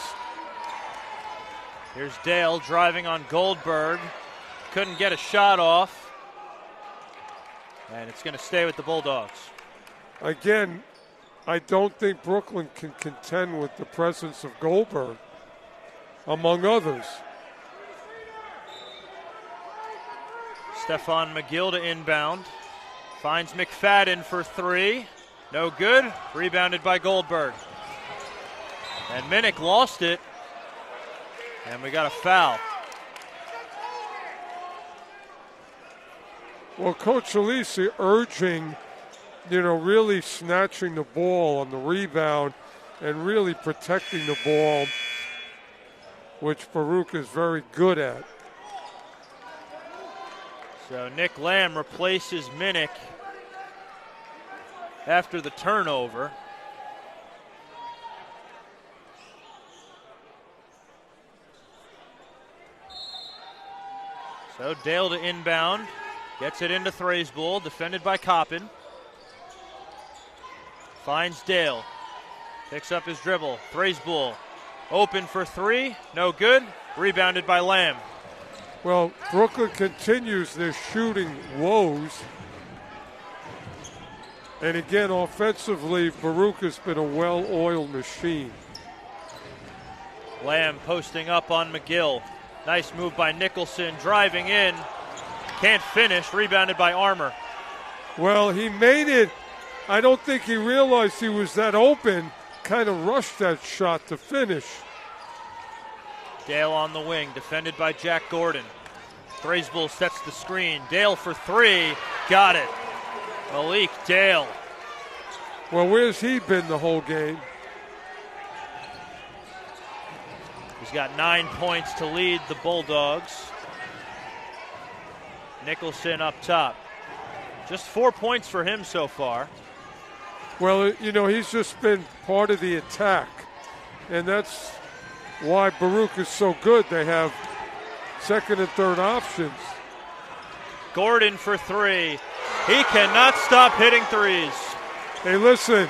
[SPEAKER 1] Here's Dale driving on Goldberg. Couldn't get a shot off. And it's going to stay with the Bulldogs.
[SPEAKER 2] Again, I don't think Brooklyn can contend with the presence of Goldberg, among others.
[SPEAKER 1] Stephon McGill to inbound. Finds McFadden for three. No good. Rebounded by Goldberg. And Minnick lost it. And we got a foul.
[SPEAKER 2] Well, Coach Alisi urging, you know, really snatching the ball on the rebound and really protecting the ball, which Baruch is very good at.
[SPEAKER 1] So Nick Lamb replaces Minnick after the turnover. So Dale to inbound. Gets it into Thraisbull, defended by Coppin. Finds Dale. Picks up his dribble. Thraisbull open for three. No good. Rebounded by Lamb.
[SPEAKER 2] Well, Brooklyn continues their shooting woes. And again, offensively, Baruch has been a well-oiled machine.
[SPEAKER 1] Lamb posting up on McGill. Nice move by Nicholson, driving in. Can't finish, rebounded by Armour.
[SPEAKER 2] Well, he made it. I don't think he realized he was that open. Kind of rushed that shot to finish.
[SPEAKER 1] Dale on the wing, defended by Jack Gordon. Thraisbull sets the screen. Dale for three. Got it. Malik Dale.
[SPEAKER 2] Well, where's he been the whole game?
[SPEAKER 1] He's got 9 points to lead the Bulldogs. Nicholson up top. Just 4 points for him so far.
[SPEAKER 2] Well, you know, he's just been part of the attack. And that's why Baruch is so good. They have second and third options.
[SPEAKER 1] Gordon for three. He cannot stop hitting threes.
[SPEAKER 2] Hey, listen,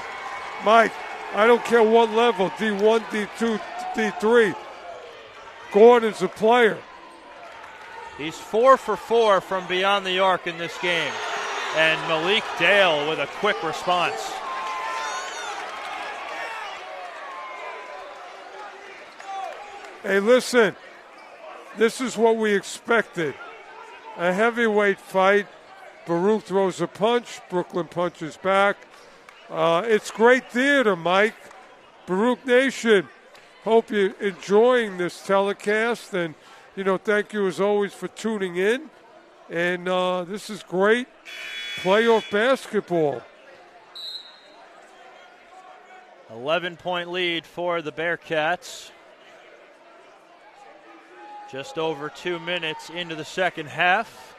[SPEAKER 2] Mike, I don't care what level, D1, D2, D3. Gordon's a player.
[SPEAKER 1] He's 4 for 4 from beyond the arc in this game. And Malik Dale with a quick response.
[SPEAKER 2] Hey, listen, this is what we expected. A heavyweight fight. Baruch throws a punch. Brooklyn punches back. It's great theater, Mike. Baruch Nation, hope you're enjoying this telecast. And, you know, thank you as always for tuning in. And this is great playoff basketball.
[SPEAKER 1] 11-point lead for the Bearcats. Just over 2 minutes into the second half.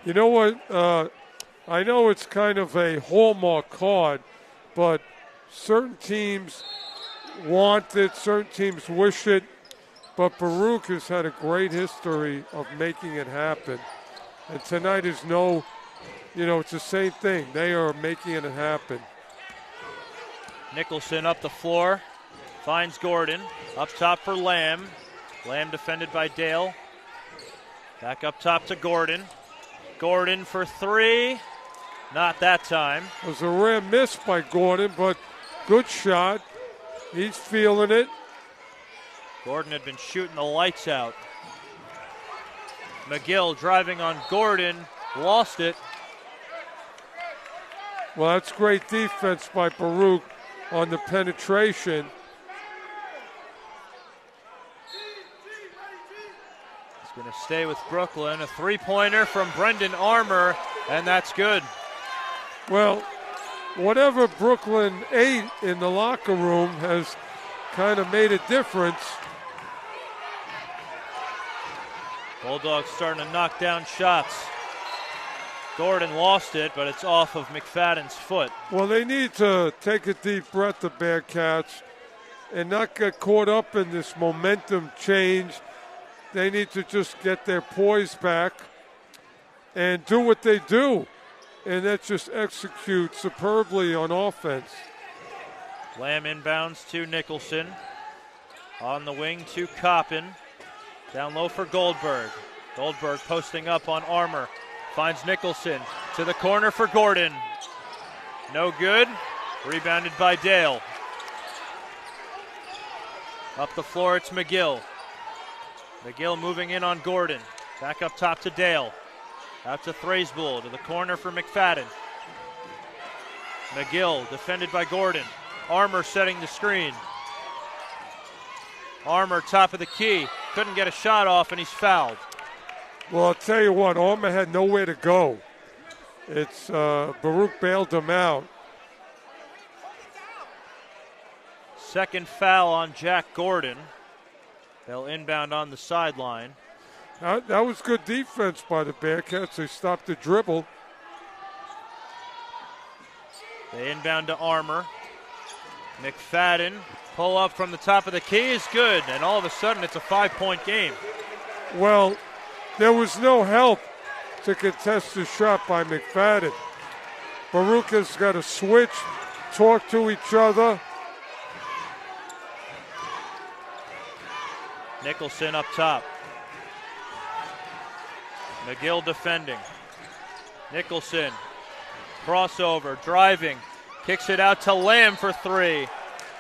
[SPEAKER 2] You know what? I know it's kind of a hallmark card, but certain teams want it, certain teams wish it, but Baruch has had a great history of making it happen. And tonight is no, it's the same thing. They are making it happen.
[SPEAKER 1] Nicholson up the floor, finds Gordon. Up top for Lamb. Lamb defended by Dale. Back up top to Gordon. Gordon for three. Not that time.
[SPEAKER 2] It was a rare miss by Gordon, but good shot. He's feeling it.
[SPEAKER 1] Gordon had been shooting the lights out. McGill driving on Gordon. Lost it.
[SPEAKER 2] Well, that's great defense by Baruch on the penetration.
[SPEAKER 1] He's going to stay with Brooklyn. A three-pointer from Brendan Armour, and that's good.
[SPEAKER 2] Well, whatever Brooklyn ate in the locker room has kind of made a difference.
[SPEAKER 1] Bulldogs starting to knock down shots. Gordon lost it, but it's off of McFadden's foot.
[SPEAKER 2] Well, they need to take a deep breath, the Bearcats, and not get caught up in this momentum change. They need to just get their poise back and do what they do, and that's just execute superbly on offense.
[SPEAKER 1] Lamb inbounds to Nicholson. On the wing to Coppin. Down low for Goldberg. Goldberg posting up on Armour. Finds Nicholson to the corner for Gordon. No good. Rebounded by Dale. Up the floor, it's McGill. McGill moving in on Gordon. Back up top to Dale. Out to Thraisbull to the corner for McFadden. McGill defended by Gordon. Armour setting the screen. Armour top of the key. Couldn't get a shot off, and he's fouled.
[SPEAKER 2] Well, I'll tell you what, Armour had nowhere to go. It's Baruch bailed him out.
[SPEAKER 1] Second foul on Jack Gordon. They'll inbound on the sideline.
[SPEAKER 2] That was good defense by the Bearcats. They stopped the dribble.
[SPEAKER 1] They inbound to Armour. McFadden, pull up from the top of the key is good, and all of a sudden it's a 5-point game.
[SPEAKER 2] Well, there was no help to contest the shot by McFadden. Baruch has got to switch, talk to each other.
[SPEAKER 1] Nicholson up top. McGill defending. Nicholson, crossover, driving, kicks it out to Lamb for three,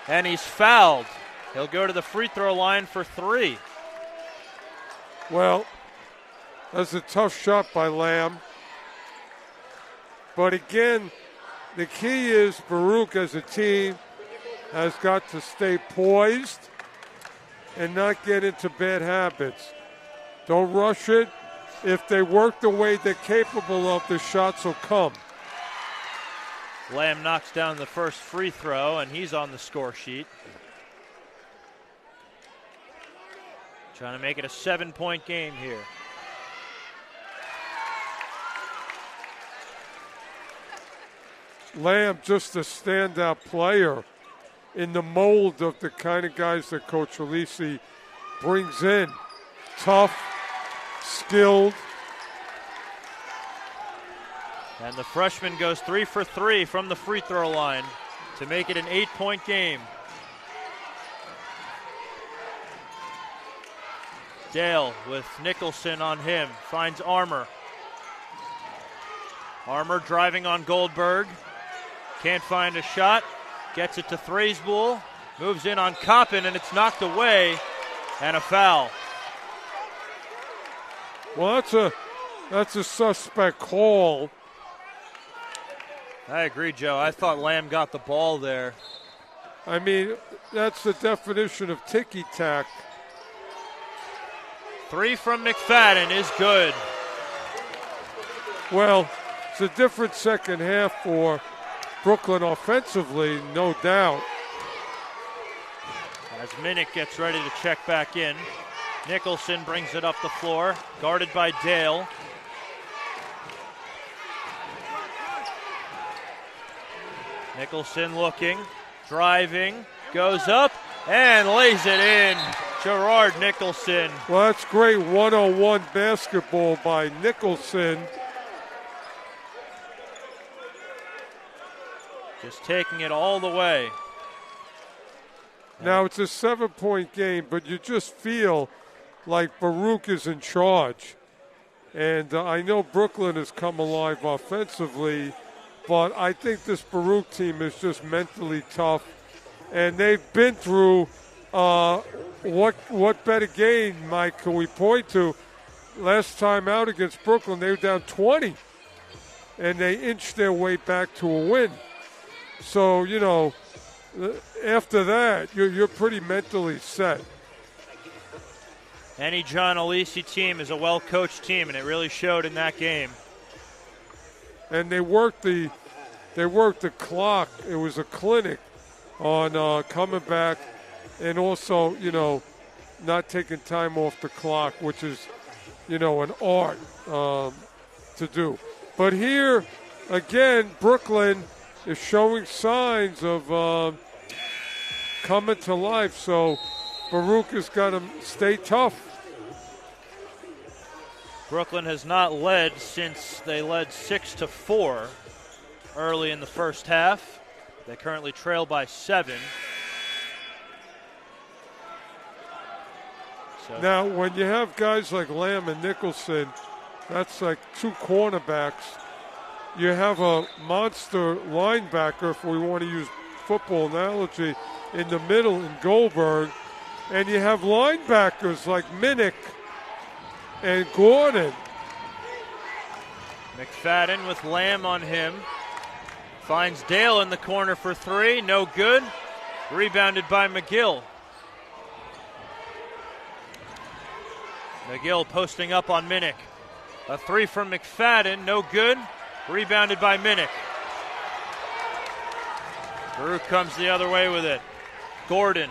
[SPEAKER 1] and he's fouled. He'll go to the free throw line for three.
[SPEAKER 2] Well, that's a tough shot by Lamb. But again, the key is Baruch as a team has got to stay poised and not get into bad habits. Don't rush it. If they work the way they're capable of, the shots will come.
[SPEAKER 1] Lamb knocks down the first free throw, and he's on the score sheet. Trying to make it a 7-point game here.
[SPEAKER 2] Lamb just a standout player in the mold of the kind of guys that Coach Alisi brings in. Tough, skilled.
[SPEAKER 1] And the freshman goes 3 for 3 from the free throw line to make it an 8-point game. Dale with Nicholson on him, finds Armour. Armour driving on Goldberg. Can't find a shot. Gets it to Thraisbull. Moves in on Coppin, and it's knocked away. And a foul.
[SPEAKER 2] Well, that's a suspect call.
[SPEAKER 1] I agree, Joe. I thought Lamb got the ball there.
[SPEAKER 2] I mean, that's the definition of ticky-tack.
[SPEAKER 1] 3 from McFadden is good.
[SPEAKER 2] Well, it's a different second half for Brooklyn offensively, no doubt.
[SPEAKER 1] As Minnick gets ready to check back in, Nicholson brings it up the floor, guarded by Dale. Nicholson looking, driving, goes up, and lays it in. Gerard Nicholson.
[SPEAKER 2] Well, that's great 101 basketball by Nicholson.
[SPEAKER 1] Just taking it all the way.
[SPEAKER 2] Now, it's a 7-point game, but you just feel like Baruch is in charge. And I know Brooklyn has come alive offensively, but I think this Baruch team is just mentally tough. And they've been through what better game, Mike, can we point to? Last time out against Brooklyn, they were down 20, and they inched their way back to a win. So, you know, after that, you're pretty mentally set.
[SPEAKER 1] Any John Alisi team is a well-coached team, and it really showed in that game.
[SPEAKER 2] And they worked the clock. It was a clinic on coming back and also, you know, not taking time off the clock, which is, you know, an art to do. But here, again, Brooklyn is showing signs of coming to life. So Baruch has got to stay tough.
[SPEAKER 1] Brooklyn has not led since they led 6-4 early in the first half. They currently trail by 7. So.
[SPEAKER 2] Now, when you have guys like Lamb and Nicholson, that's like 2 cornerbacks. You have a monster linebacker, if we want to use football analogy, in the middle in Goldberg. And you have linebackers like Minnick and Gordon.
[SPEAKER 1] McFadden with Lamb on him. Finds Dale in the corner for 3. No good. Rebounded by McGill. McGill posting up on Minnick. A 3 from McFadden. No good. Rebounded by Minnick. Baruch comes the other way with it. Gordon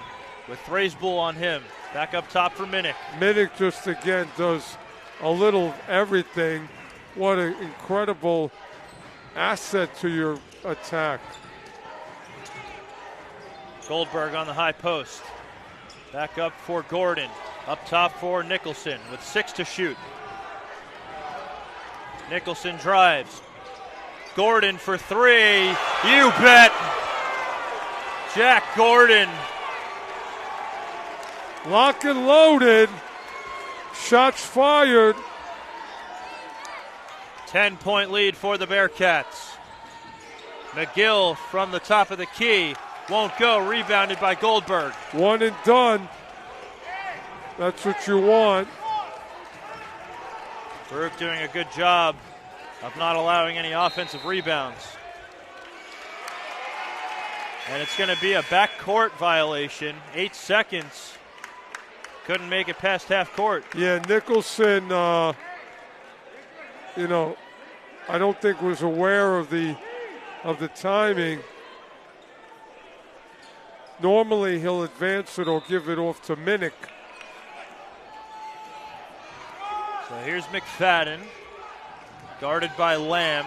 [SPEAKER 1] with Thraisbull on him. Back up top for Minnick.
[SPEAKER 2] Minnick just again does a little of everything. What an incredible asset to your attack.
[SPEAKER 1] Goldberg on the high post. Back up for Gordon. Up top for Nicholson with 6 to shoot. Nicholson drives. Gordon for 3. You bet. Jack Gordon.
[SPEAKER 2] Lock and loaded. Shots fired.
[SPEAKER 1] 10-point lead for the Bearcats. McGill from the top of the key. Won't go. Rebounded by Goldberg.
[SPEAKER 2] One and done. That's what you want.
[SPEAKER 1] Baruch doing a good job of not allowing any offensive rebounds. And it's going to be a backcourt violation. 8 seconds. Couldn't make it past half court.
[SPEAKER 2] Yeah, Nicholson, you know, I don't think was aware of the timing. Normally he'll advance it or give it off to Minnick.
[SPEAKER 1] So here's McFadden, guarded by Lamb.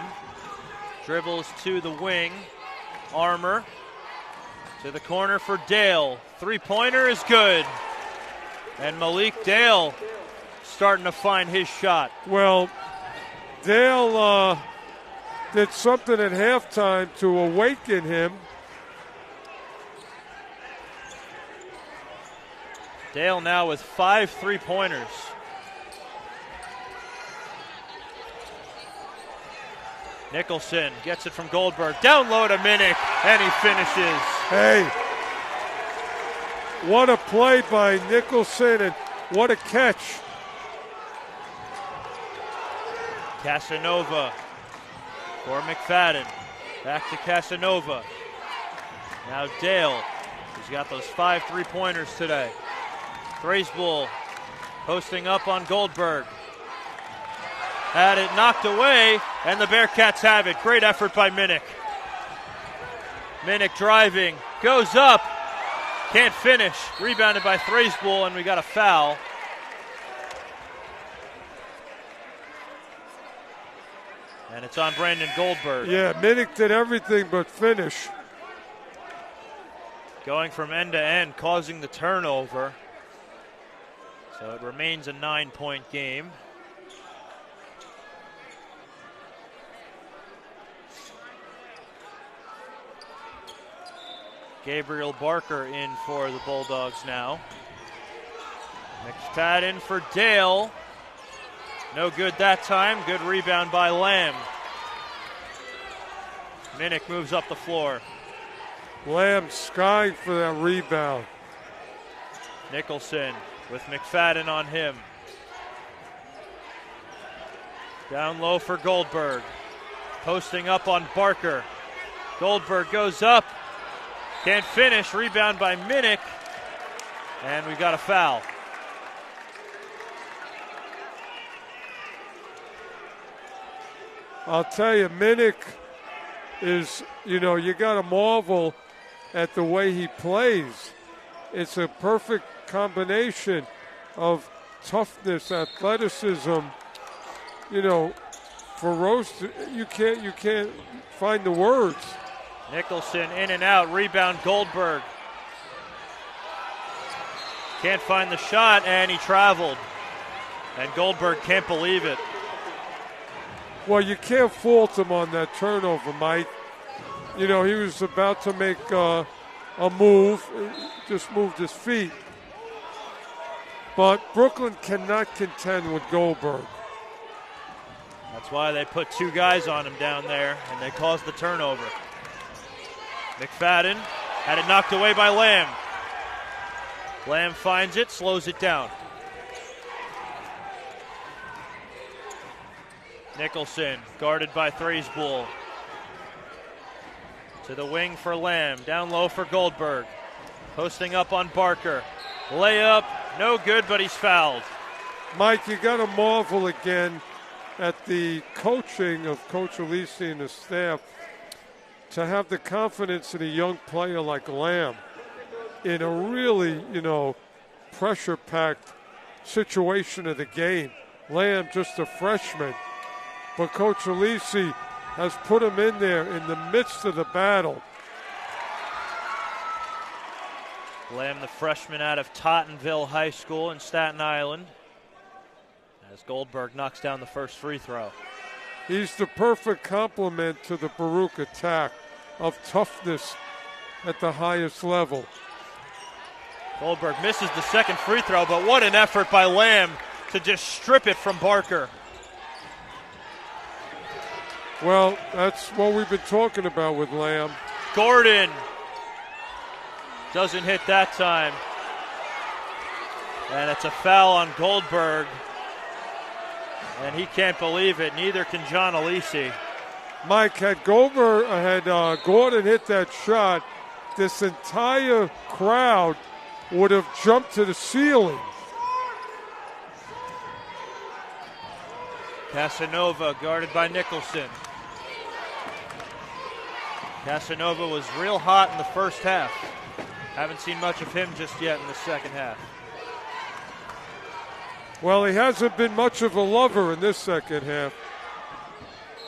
[SPEAKER 1] Dribbles to the wing. Armour to the corner for Dale. 3-pointer is good. And Malik Dale starting to find his shot.
[SPEAKER 2] Well, Dale did something at halftime to awaken him.
[SPEAKER 1] Dale now with 5 3-pointers. Nicholson gets it from Goldberg. Down low to Minnick, and he finishes.
[SPEAKER 2] Hey, what a play by Nicholson, and what a catch.
[SPEAKER 1] Casanova for McFadden. Back to Casanova. Now Dale. He's got those 5 3-pointers today. Thraisbull posting up on Goldberg. Had it knocked away, and the Bearcats have it. Great effort by Minnick. Minnick driving, goes up, can't finish. Rebounded by Thraisbull, and we got a foul. And it's on Brandon Goldberg.
[SPEAKER 2] Yeah, Minnick did everything but finish.
[SPEAKER 1] Going from end to end, causing the turnover. So it remains a 9-point game. Gabriel Barker in for the Bulldogs now. McFadden for Dale. No good that time. Good rebound by Lamb. Minnick moves up the floor.
[SPEAKER 2] Lamb skying for that rebound.
[SPEAKER 1] Nicholson with McFadden on him. Down low for Goldberg. Posting up on Barker. Goldberg goes up. Can't finish. Rebound by Minnick. And we've got a foul.
[SPEAKER 2] I'll tell you, Minnick is, you got to marvel at the way he plays. It's a perfect combination of toughness, athleticism, ferocious. You can't find the words.
[SPEAKER 1] Nicholson in and out, rebound Goldberg. Can't find the shot, and he traveled. And Goldberg can't believe it.
[SPEAKER 2] Well, you can't fault him on that turnover, Mike. He was about to make a move, just moved his feet. But Brooklyn cannot contend with Goldberg.
[SPEAKER 1] That's why they put two guys on him down there, and they caused the turnover. McFadden had it knocked away by Lamb. Lamb finds it, slows it down. Nicholson, guarded by Threesbull. To the wing for Lamb, down low for Goldberg. Posting up on Barker. Layup, no good, but he's fouled.
[SPEAKER 2] Mike, you got to marvel again at the coaching of Coach Alisi and his staff to have the confidence in a young player like Lamb in a really, pressure-packed situation of the game. Lamb, just a freshman. But Coach Alisi has put him in there in the midst of the battle.
[SPEAKER 1] Lamb, the freshman out of Tottenville High School in Staten Island, as Goldberg knocks down the first free throw.
[SPEAKER 2] He's the perfect complement to the Baruch attack of toughness at the highest level.
[SPEAKER 1] Goldberg misses the second free throw, but what an effort by Lamb to just strip it from Barker.
[SPEAKER 2] Well, that's what we've been talking about with Lamb.
[SPEAKER 1] Gordon doesn't hit that time. And it's a foul on Goldberg. And he can't believe it. Neither can John Alisi.
[SPEAKER 2] Mike, had Gordon hit that shot, this entire crowd would have jumped to the ceiling.
[SPEAKER 1] Casanova guarded by Nicholson. Casanova was real hot in the first half. Haven't seen much of him just yet in the second half.
[SPEAKER 2] Well, he hasn't been much of a lover in this second half.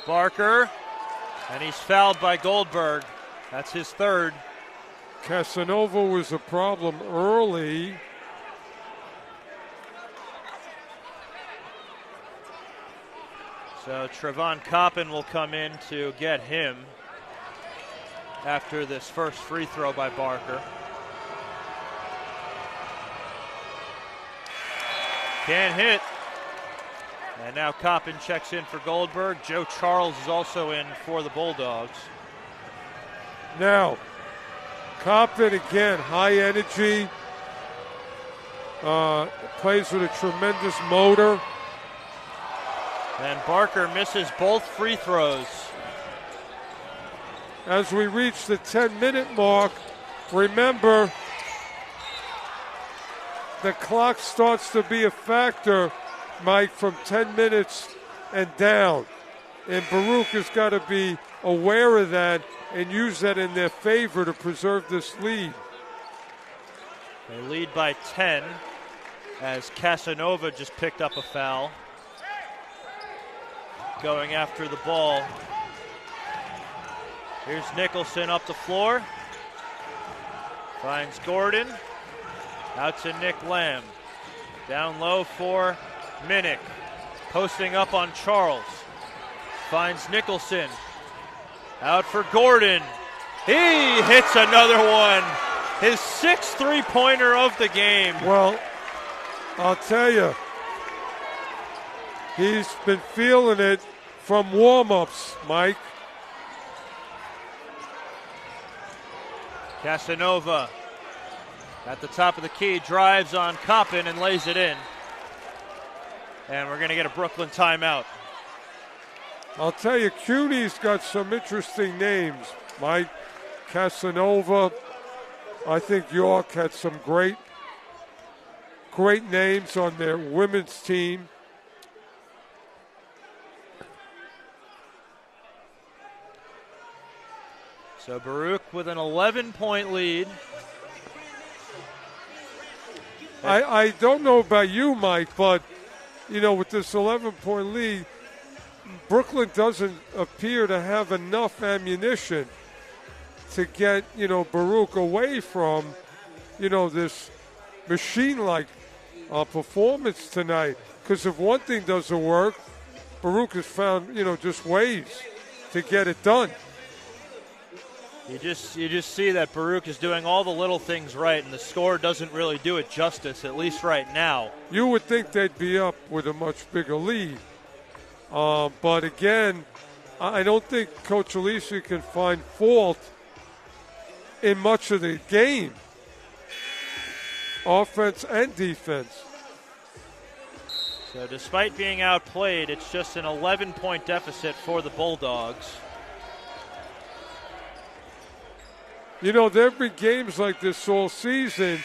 [SPEAKER 1] Barker, and he's fouled by Goldberg. That's his third.
[SPEAKER 2] Casanova was a problem early.
[SPEAKER 1] So Trevon Coppin will come in to get him after this first free throw by Barker. Can't hit. And now Coppin checks in for Goldberg. Joe Charles is also in for the Bulldogs.
[SPEAKER 2] Now, Coppin again, high energy, plays with a tremendous motor.
[SPEAKER 1] And Barker misses both free throws.
[SPEAKER 2] As we reach the 10-minute mark, remember, the clock starts to be a factor, Mike, from 10 minutes and down. And Baruch has got to be aware of that and use that in their favor to preserve this lead.
[SPEAKER 1] They lead by 10 as Casanova just picked up a foul. Going after the ball. Here's Nicholson up the floor. Finds Gordon. Out to Nick Lamb. Down low for Minnick. Posting up on Charles. Finds Nicholson. Out for Gordon. He hits another one. His sixth three-pointer of the game.
[SPEAKER 2] Well, I'll tell you, he's been feeling it from warm-ups, Mike.
[SPEAKER 1] Casanova at the top of the key, drives on Coppin and lays it in. And we're going to get a Brooklyn timeout.
[SPEAKER 2] I'll tell you, CUNY's got some interesting names, Mike. Casanova. I think York had some great names on their women's team.
[SPEAKER 1] So Baruch with an 11-point lead.
[SPEAKER 2] I don't know about you, Mike, but, you know, with this 11-point lead, Brooklyn doesn't appear to have enough ammunition to get, you know, Baruch away from, you know, this machine-like performance tonight. Because if one thing doesn't work, Baruch has found, you know, just ways to get it done.
[SPEAKER 1] You just see that Baruch is doing all the little things right, and the score doesn't really do it justice, at least right now.
[SPEAKER 2] You would think they'd be up with a much bigger lead. But again, I don't think Coach Alisi can find fault in much of the game, offense and defense.
[SPEAKER 1] So despite being outplayed, it's just an 11-point deficit for the Bulldogs.
[SPEAKER 2] You know, there have been games like this all season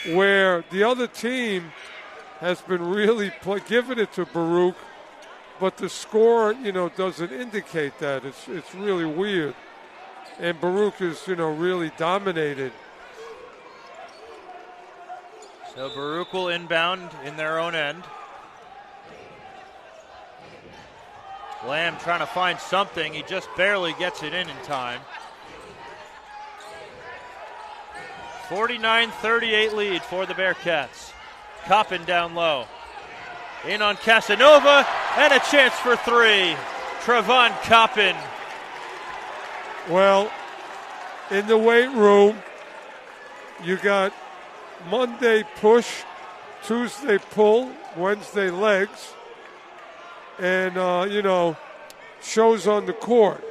[SPEAKER 2] where the other team has been really giving it to Baruch, but the score, you know, doesn't indicate that. It's really weird. And Baruch is, you know, really dominated.
[SPEAKER 1] So Baruch will inbound in their own end. Lamb trying to find something. He just barely gets it in time. 49-38 lead for the Bearcats. Coppin down low. In on Casanova, and a chance for three. Trevon Coppin.
[SPEAKER 2] Well, in the weight room, you got Monday push, Tuesday pull, Wednesday legs, and, you know, shows on the court.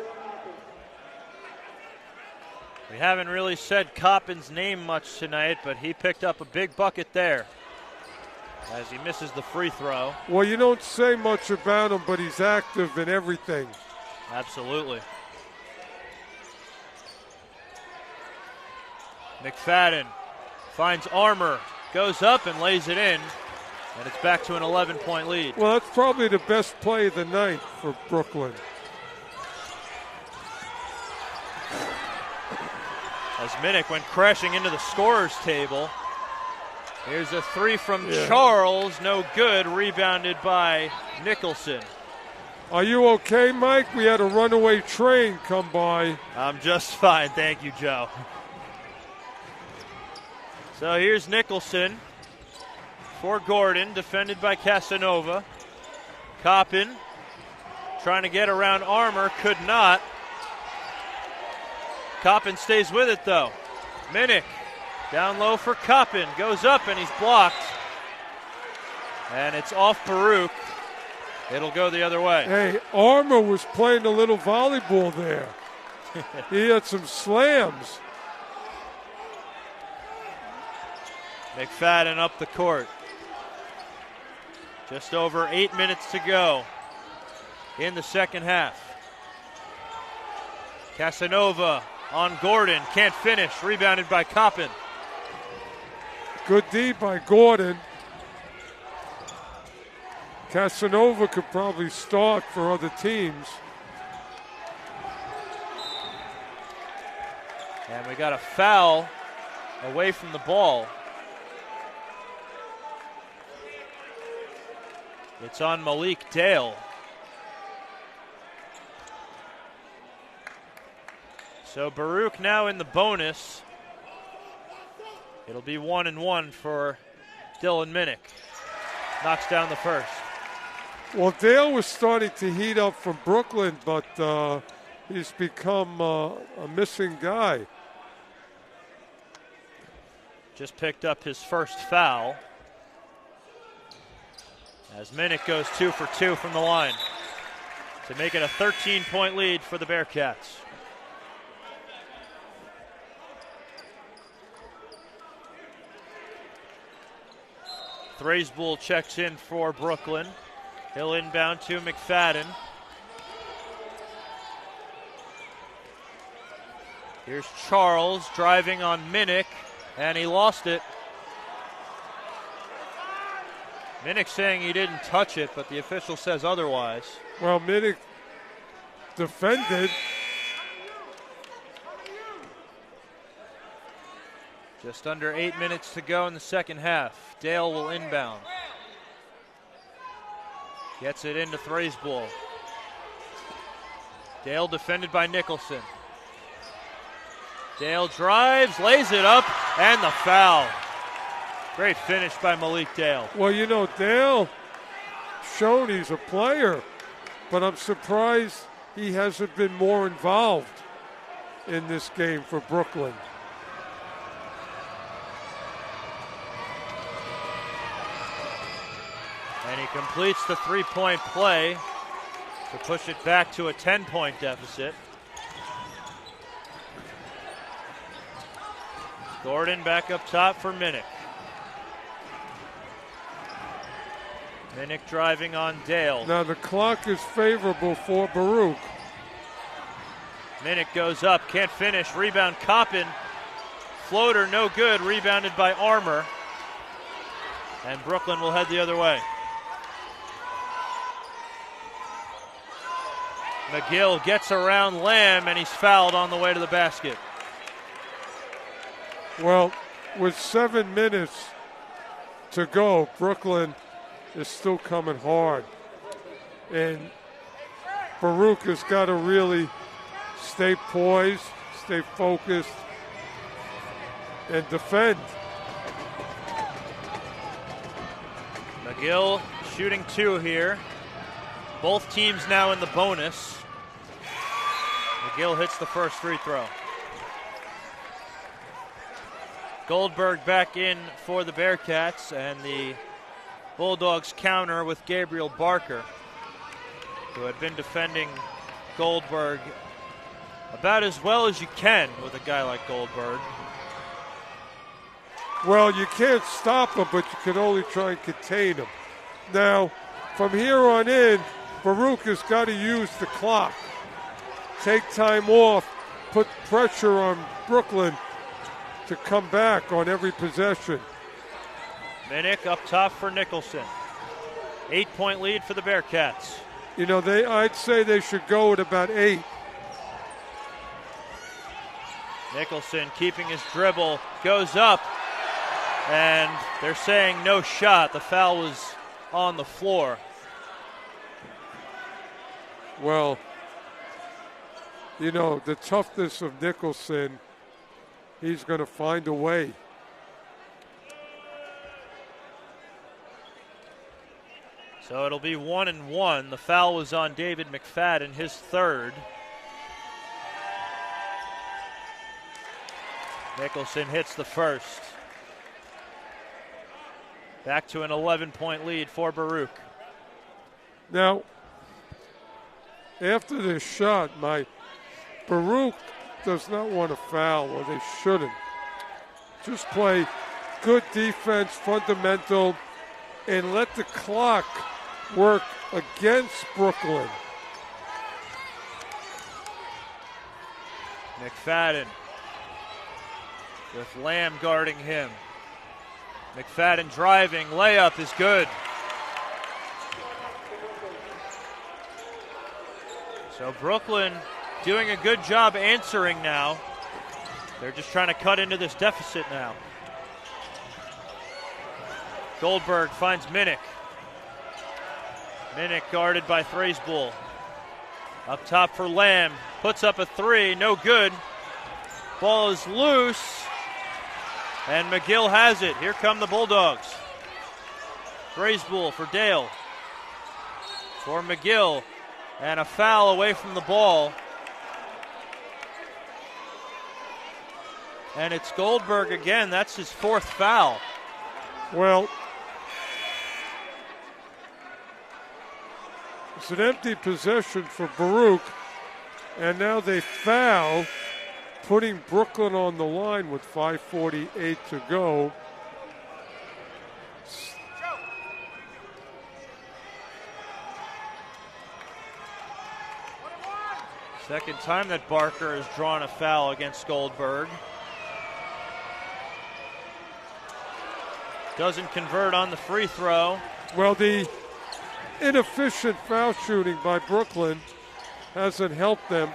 [SPEAKER 1] We haven't really said Coppin's name much tonight, but he picked up a big bucket there as he misses the free throw.
[SPEAKER 2] Well, you don't say much about him, but he's active in everything.
[SPEAKER 1] Absolutely. McFadden finds Armour, goes up and lays it in, and it's back to an 11-point lead.
[SPEAKER 2] Well, that's probably the best play of the night for Brooklyn.
[SPEAKER 1] As Minnick went crashing into the scorer's table. Here's a three from Charles, no good, rebounded by Nicholson.
[SPEAKER 2] Are you okay, Mike? We had a runaway train come by.
[SPEAKER 1] I'm just fine, thank you, Joe. So here's Nicholson for Gordon, defended by Casanova. Coppin trying to get around Armour, could not. Coppin stays with it, though. Minnick down low for Coppin. Goes up, and he's blocked. And it's off Baruch. It'll go the other way.
[SPEAKER 2] Hey, Armour was playing a little volleyball there. He had some slams.
[SPEAKER 1] McFadden up the court. Just over 8 minutes to go in the second half. Casanova on Gordon, can't finish, rebounded by Coppin.
[SPEAKER 2] Good D by Gordon. Casanova could probably start for other teams.
[SPEAKER 1] And we got a foul away from the ball. It's on Malik Dale. So Baruch now in the bonus. It'll be 1-1 for Dylan Minnick. knocks down the first.
[SPEAKER 2] Well, Dale was starting to heat up from Brooklyn, but he's become a missing guy.
[SPEAKER 1] Just picked up his first foul. As Minnick goes 2 for 2 from the line to make it a 13-point lead for the Bearcats. Thraisbull checks in for Brooklyn. He'll inbound to McFadden. Here's Charles driving on Minnick, and he lost it. Minnick saying he didn't touch it, but the official says otherwise.
[SPEAKER 2] Well, Minnick defended.
[SPEAKER 1] Just under 8 minutes to go in the second half. Dale will inbound. Gets it into Thraisbull. Dale defended by Nicholson. Dale drives, lays it up, and the foul. Great finish by Malik Dale.
[SPEAKER 2] Well, you know, Dale shown he's a player, but I'm surprised he hasn't been more involved in this game for Brooklyn.
[SPEAKER 1] And he completes the three-point play to push it back to a 10-point deficit. Gordon back up top for Minnick. Minnick driving on Dale.
[SPEAKER 2] Now the clock is favorable for Baruch.
[SPEAKER 1] Minnick goes up, can't finish. Rebound Coppin. Floater no good, rebounded by Armour. And Brooklyn will head the other way. McGill gets around Lamb, and he's fouled on the way to the basket.
[SPEAKER 2] Well, with 7 minutes to go, Brooklyn is still coming hard. And Baruch has got to really stay poised, stay focused, and defend.
[SPEAKER 1] McGill shooting 2 here. Both teams now in the bonus. McGill hits the first free throw. Goldberg back in for the Bearcats, and the Bulldogs counter with Gabriel Barker, who had been defending Goldberg about as well as you can with a guy like Goldberg.
[SPEAKER 2] Well, you can't stop him, but you can only try and contain him. Now, from here on in, Baruch has got to use the clock. Take time off, put pressure on Brooklyn to come back on every possession.
[SPEAKER 1] Minnick up top for Nicholson. 8-point lead for the Bearcats.
[SPEAKER 2] You know, I'd say they should go at about 8.
[SPEAKER 1] Nicholson keeping his dribble, goes up, and they're saying no shot. The foul was on the floor.
[SPEAKER 2] Well, you know, the toughness of Nicholson, he's going to find a way.
[SPEAKER 1] So it'll be 1-1. The foul was on David McFadden, his third. Nicholson hits the first. Back to an 11-point lead for Baruch.
[SPEAKER 2] Now, after this shot, Baruch does not want to foul, or they shouldn't. Just play good defense, fundamental, and let the clock work against Brooklyn.
[SPEAKER 1] McFadden with Lamb guarding him. McFadden driving, layup is good. So Brooklyn doing a good job answering now. They're just trying to cut into this deficit now. Goldberg finds Minnick. Minnick guarded by Thraisbull. Up top for Lamb. Puts up a 3, no good. Ball is loose. And McGill has it. Here come the Bulldogs. Graysbull for Dale. For McGill. And a foul away from the ball. And it's Goldberg again. That's his fourth foul.
[SPEAKER 2] Well, it's an empty possession for Baruch. And now they foul, putting Brooklyn on the line with 5:48 to go.
[SPEAKER 1] Second time that Barker has drawn a foul against Goldberg. Doesn't convert on the free throw.
[SPEAKER 2] Well, the inefficient foul shooting by Brooklyn hasn't helped them.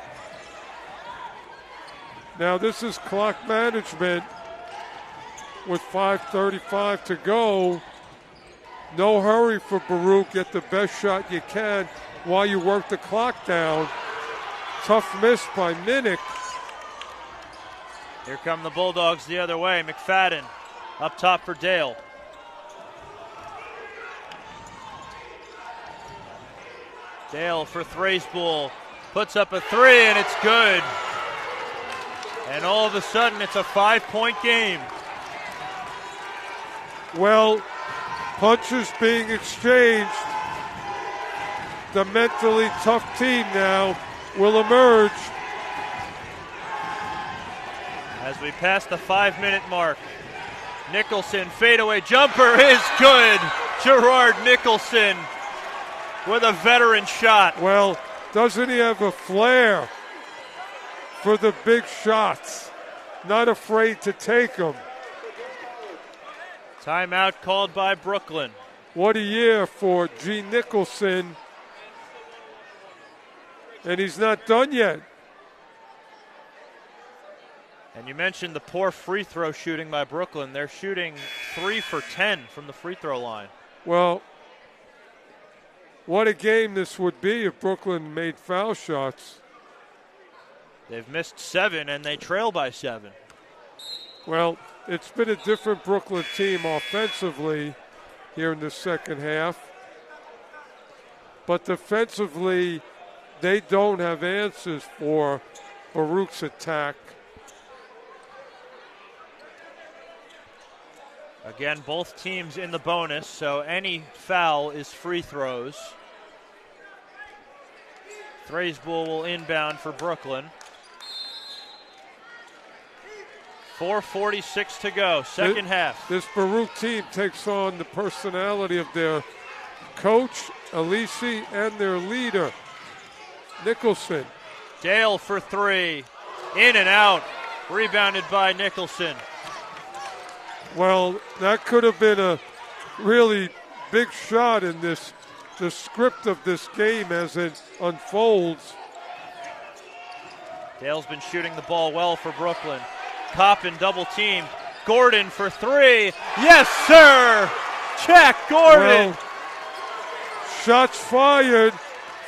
[SPEAKER 2] Now this is clock management with 5:35 to go. No hurry for Baruch. Get the best shot you can while you work the clock down. Tough miss by Minnick.
[SPEAKER 1] Here come the Bulldogs the other way. McFadden up top for Dale. Dale for Thracebull. Puts up a three, and it's good. And all of a sudden, it's a 5-point game.
[SPEAKER 2] Well, punches being exchanged. The mentally tough team now will emerge.
[SPEAKER 1] As we pass the 5-minute mark, Nicholson fadeaway jumper is good. Gerard Nicholson with a veteran shot.
[SPEAKER 2] Well, doesn't he have a flair for the big shots? Not afraid to take them.
[SPEAKER 1] Timeout called by Brooklyn.
[SPEAKER 2] What a year for G. Nicholson. And he's not done yet.
[SPEAKER 1] And you mentioned the poor free throw shooting by Brooklyn. They're shooting 3 for 10 from the free throw line.
[SPEAKER 2] Well, what a game this would be if Brooklyn made foul shots.
[SPEAKER 1] They've missed 7 and they trail by 7.
[SPEAKER 2] Well, it's been a different Brooklyn team offensively here in the second half. But defensively, they don't have answers for Baruch's attack.
[SPEAKER 1] Again, both teams in the bonus, so any foul is free throws. Thracebull will inbound for Brooklyn. 4:46 to go, second half.
[SPEAKER 2] This Baruch team takes on the personality of their coach, Alisi, and their leader, Nicholson.
[SPEAKER 1] Dale for 3, in and out, rebounded by Nicholson.
[SPEAKER 2] Well, that could have been a really big shot in the script of this game as it unfolds.
[SPEAKER 1] Dale's been shooting the ball well for Brooklyn. Coppin double teamed. Gordon for 3. Yes, sir! Jack Gordon!
[SPEAKER 2] Well, shots fired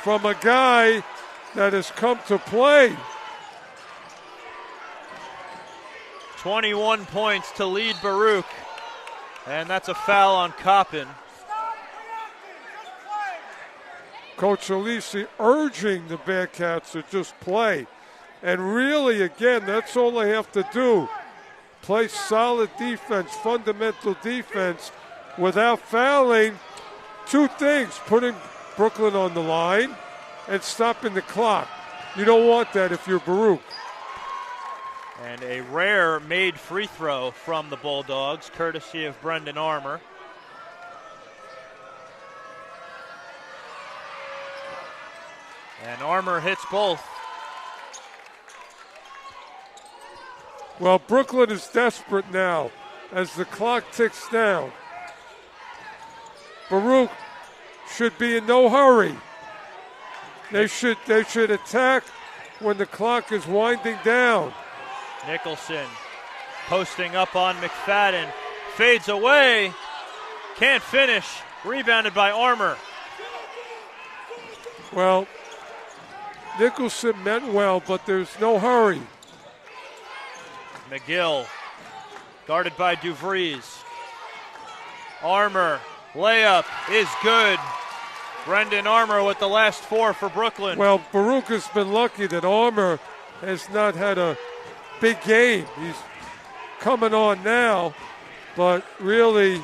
[SPEAKER 2] from a guy that has come to play.
[SPEAKER 1] 21 points to lead Baruch. And that's a foul on Coppin.
[SPEAKER 2] Coach Alisi urging the Bearcats to just play. And really, again, that's all they have to do. Play solid defense, fundamental defense, without fouling. 2 things, putting Brooklyn on the line and stopping the clock. You don't want that if you're Baruch.
[SPEAKER 1] And a rare made free throw from the Bulldogs, courtesy of Brendan Armour. And Armour hits both.
[SPEAKER 2] Well, Brooklyn is desperate now as the clock ticks down. Baruch should be in no hurry. They should attack when the clock is winding down.
[SPEAKER 1] Nicholson posting up on McFadden. Fades away. Can't finish. Rebounded by Armour.
[SPEAKER 2] Well, Nicholson meant well, but there's no hurry.
[SPEAKER 1] McGill guarded by DeVries. Armour Layup is good. Brendan Armour with the last 4 for Brooklyn.
[SPEAKER 2] Well, Baruch has been lucky that Armour has not had a big game. He's coming on now, but really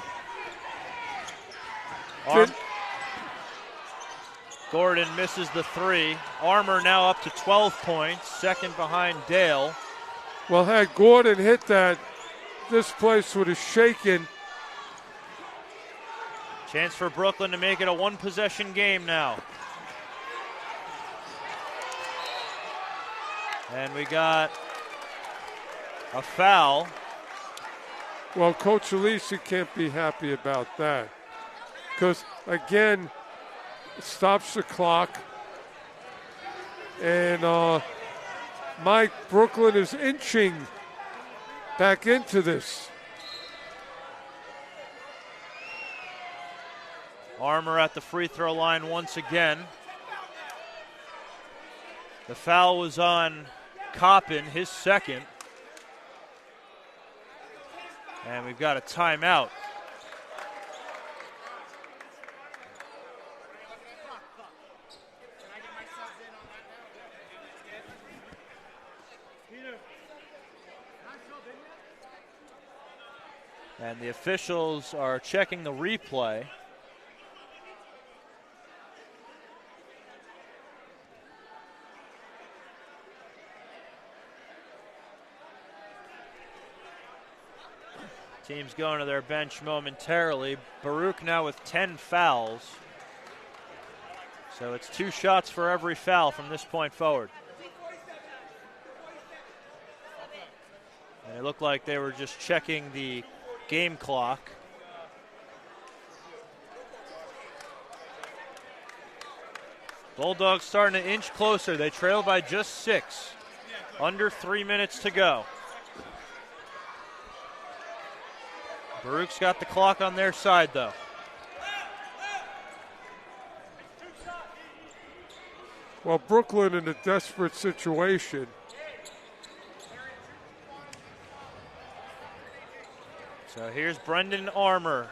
[SPEAKER 1] Gordon misses the 3. Armour now up to 12 points, second behind Dale.
[SPEAKER 2] Well, had Gordon hit that, this place would have shaken.
[SPEAKER 1] Chance for Brooklyn to make it a one-possession game now. And we got a foul.
[SPEAKER 2] Well, Coach Alisi can't be happy about that. Because, again, it stops the clock. And Mike, Brooklyn is inching back into this.
[SPEAKER 1] Armour at the free throw line once again. The foul was on Coppin, his second. And we've got a timeout. And the officials are checking the replay. Teams going to their bench momentarily. Baruch now with 10 fouls. So it's 2 shots for every foul from this point forward. And it looked like they were just checking the game clock. Bulldogs starting to inch closer. They trail by just 6. Under 3 minutes to go. Baruch's got the clock on their side, though.
[SPEAKER 2] Well, Brooklyn in a desperate situation.
[SPEAKER 1] So here's Brendan Armour.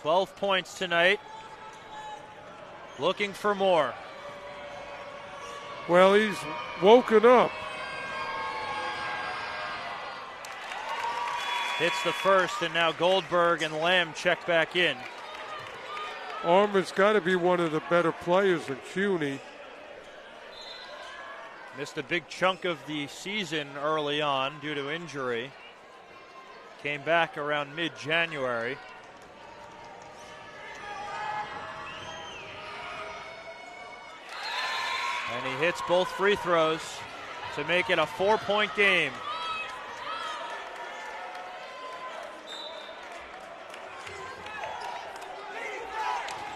[SPEAKER 1] 12 points tonight. Looking for more.
[SPEAKER 2] Well, he's woken up.
[SPEAKER 1] Hits the first, and now Goldberg and Lamb check back in.
[SPEAKER 2] Armour's got to be one of the better players in CUNY.
[SPEAKER 1] Missed a big chunk of the season early on due to injury. Came back around mid-January. And he hits both free throws to make it a 4-point game.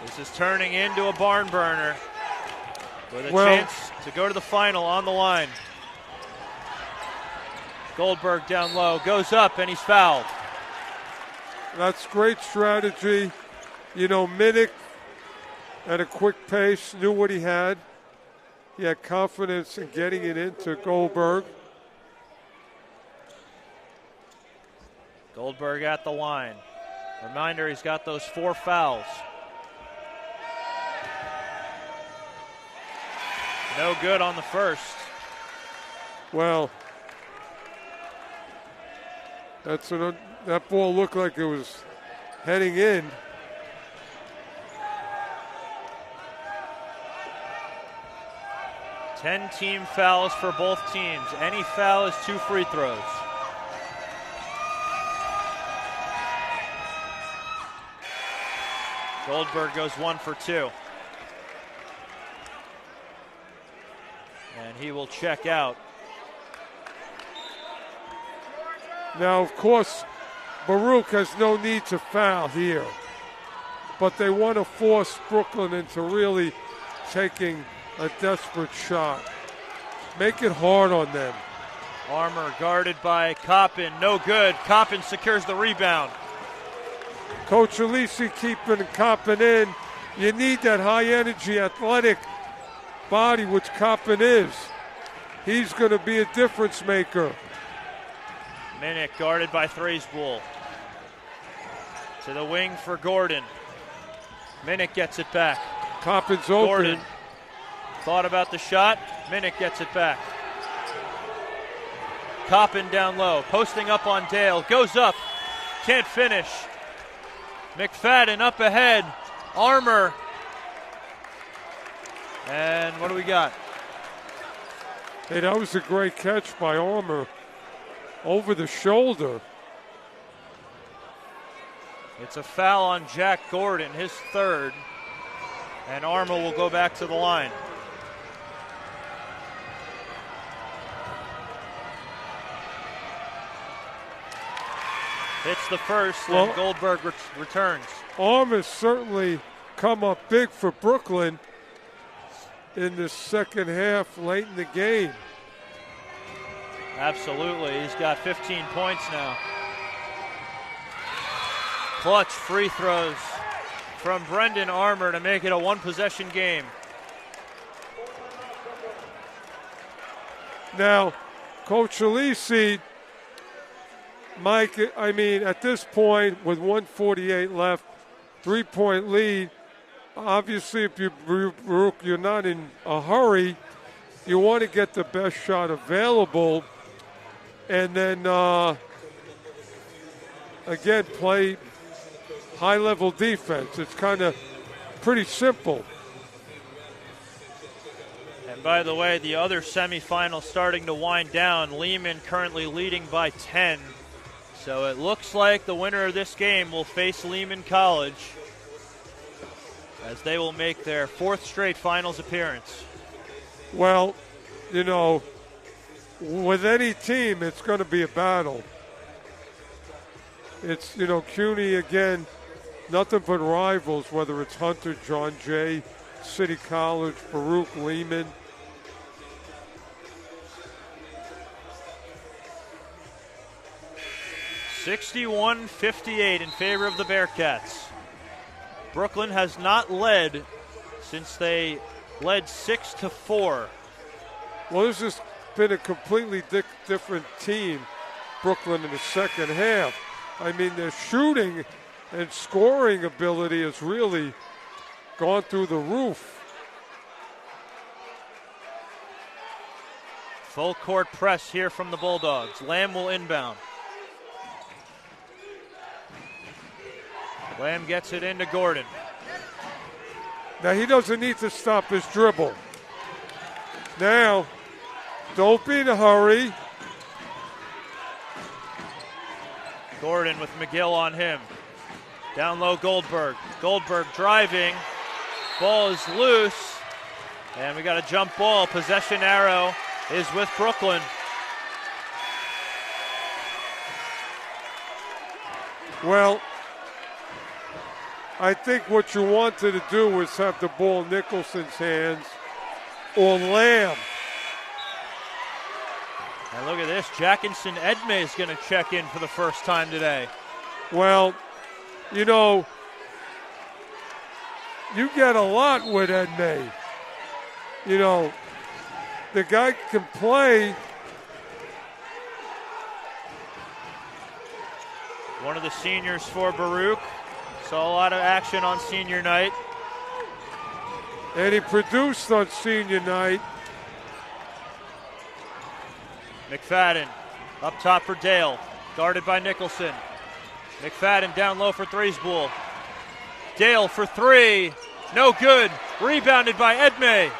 [SPEAKER 1] This is turning into a barn burner with a chance to go to the final on the line. Goldberg down low, goes up, and he's fouled.
[SPEAKER 2] That's great strategy. You know, Minnick at a quick pace knew what he had. He had confidence in getting it into Goldberg.
[SPEAKER 1] Goldberg at the line. Reminder, he's got those 4 fouls. No good on the first.
[SPEAKER 2] Well, that ball looked like it was heading in.
[SPEAKER 1] Ten team fouls for both teams. Any foul is 2 free throws. Goldberg goes 1 for 2. And he will check out.
[SPEAKER 2] Now, of course, Baruch has no need to foul here. But they want to force Brooklyn into really taking a desperate shot. Make it hard on them.
[SPEAKER 1] Armour guarded by Coppin. No good. Coppin secures the rebound.
[SPEAKER 2] Coach Alisi keeping Coppin in. You need that high-energy, athletic body, which Coppin is. He's going to be a difference maker.
[SPEAKER 1] Minnick guarded by Thraisbull. To the wing for Gordon. Minnick gets it back.
[SPEAKER 2] Coppin's open.
[SPEAKER 1] Gordon thought about the shot. Minnick gets it back. Coppin down low, posting up on Dale. Goes up, can't finish. McFadden up ahead. Armour. And what do we got?
[SPEAKER 2] Hey, that was a great catch by Armour over the shoulder.
[SPEAKER 1] It's a foul on Jack Gordon, his third. And Armour will go back to the line. Hits the first, and Goldberg returns.
[SPEAKER 2] Armour's certainly come up big for Brooklyn in the second half, late in the game.
[SPEAKER 1] Absolutely. He's got 15 points now. Clutch free throws from Brendan Armour to make it a one-possession game.
[SPEAKER 2] Now, Coach Alisi, Mike, I mean, at this point, with 1:48 left, 3-point lead, obviously, if you're not in a hurry, you want to get the best shot available, and then, again, play high-level defense. It's kind of pretty simple.
[SPEAKER 1] And by the way, the other semifinal starting to wind down. Lehman currently leading by 10. So it looks like the winner of this game will face Lehman College as they will make their fourth straight finals appearance.
[SPEAKER 2] Well, you know, with any team, it's going to be a battle. It's, you know, CUNY, again, nothing but rivals, whether it's Hunter, John Jay, City College, Baruch, Lehman.
[SPEAKER 1] (61-58) in favor of the Bearcats. Brooklyn has not led since they led 6-4.
[SPEAKER 2] Well, this has been a completely different team, Brooklyn, in the second half. I mean, their shooting and scoring ability has really gone through the roof.
[SPEAKER 1] Full court press here from the Bulldogs. Lamb will inbound. Lamb gets it into Gordon.
[SPEAKER 2] Now, he doesn't need to stop his dribble. Now, don't be in a hurry.
[SPEAKER 1] Gordon with McGill on him. Down low, Goldberg. Goldberg driving. Ball is loose. And we got a jump ball. Possession arrow is with Brooklyn.
[SPEAKER 2] Well, I think what you wanted to do was have the ball in Nicholson's hands or Lamb.
[SPEAKER 1] And look at this. Jackinson Edme is going to check in for the first time today.
[SPEAKER 2] Well, you know, you get a lot with Edme. You know, the guy can play.
[SPEAKER 1] One of the seniors for Baruch. Saw a lot of action on senior night.
[SPEAKER 2] And he produced on senior night.
[SPEAKER 1] McFadden up top for Dale. Guarded by Nicholson. McFadden down low for Threesbull. Dale for three. No good. Rebounded by Edme.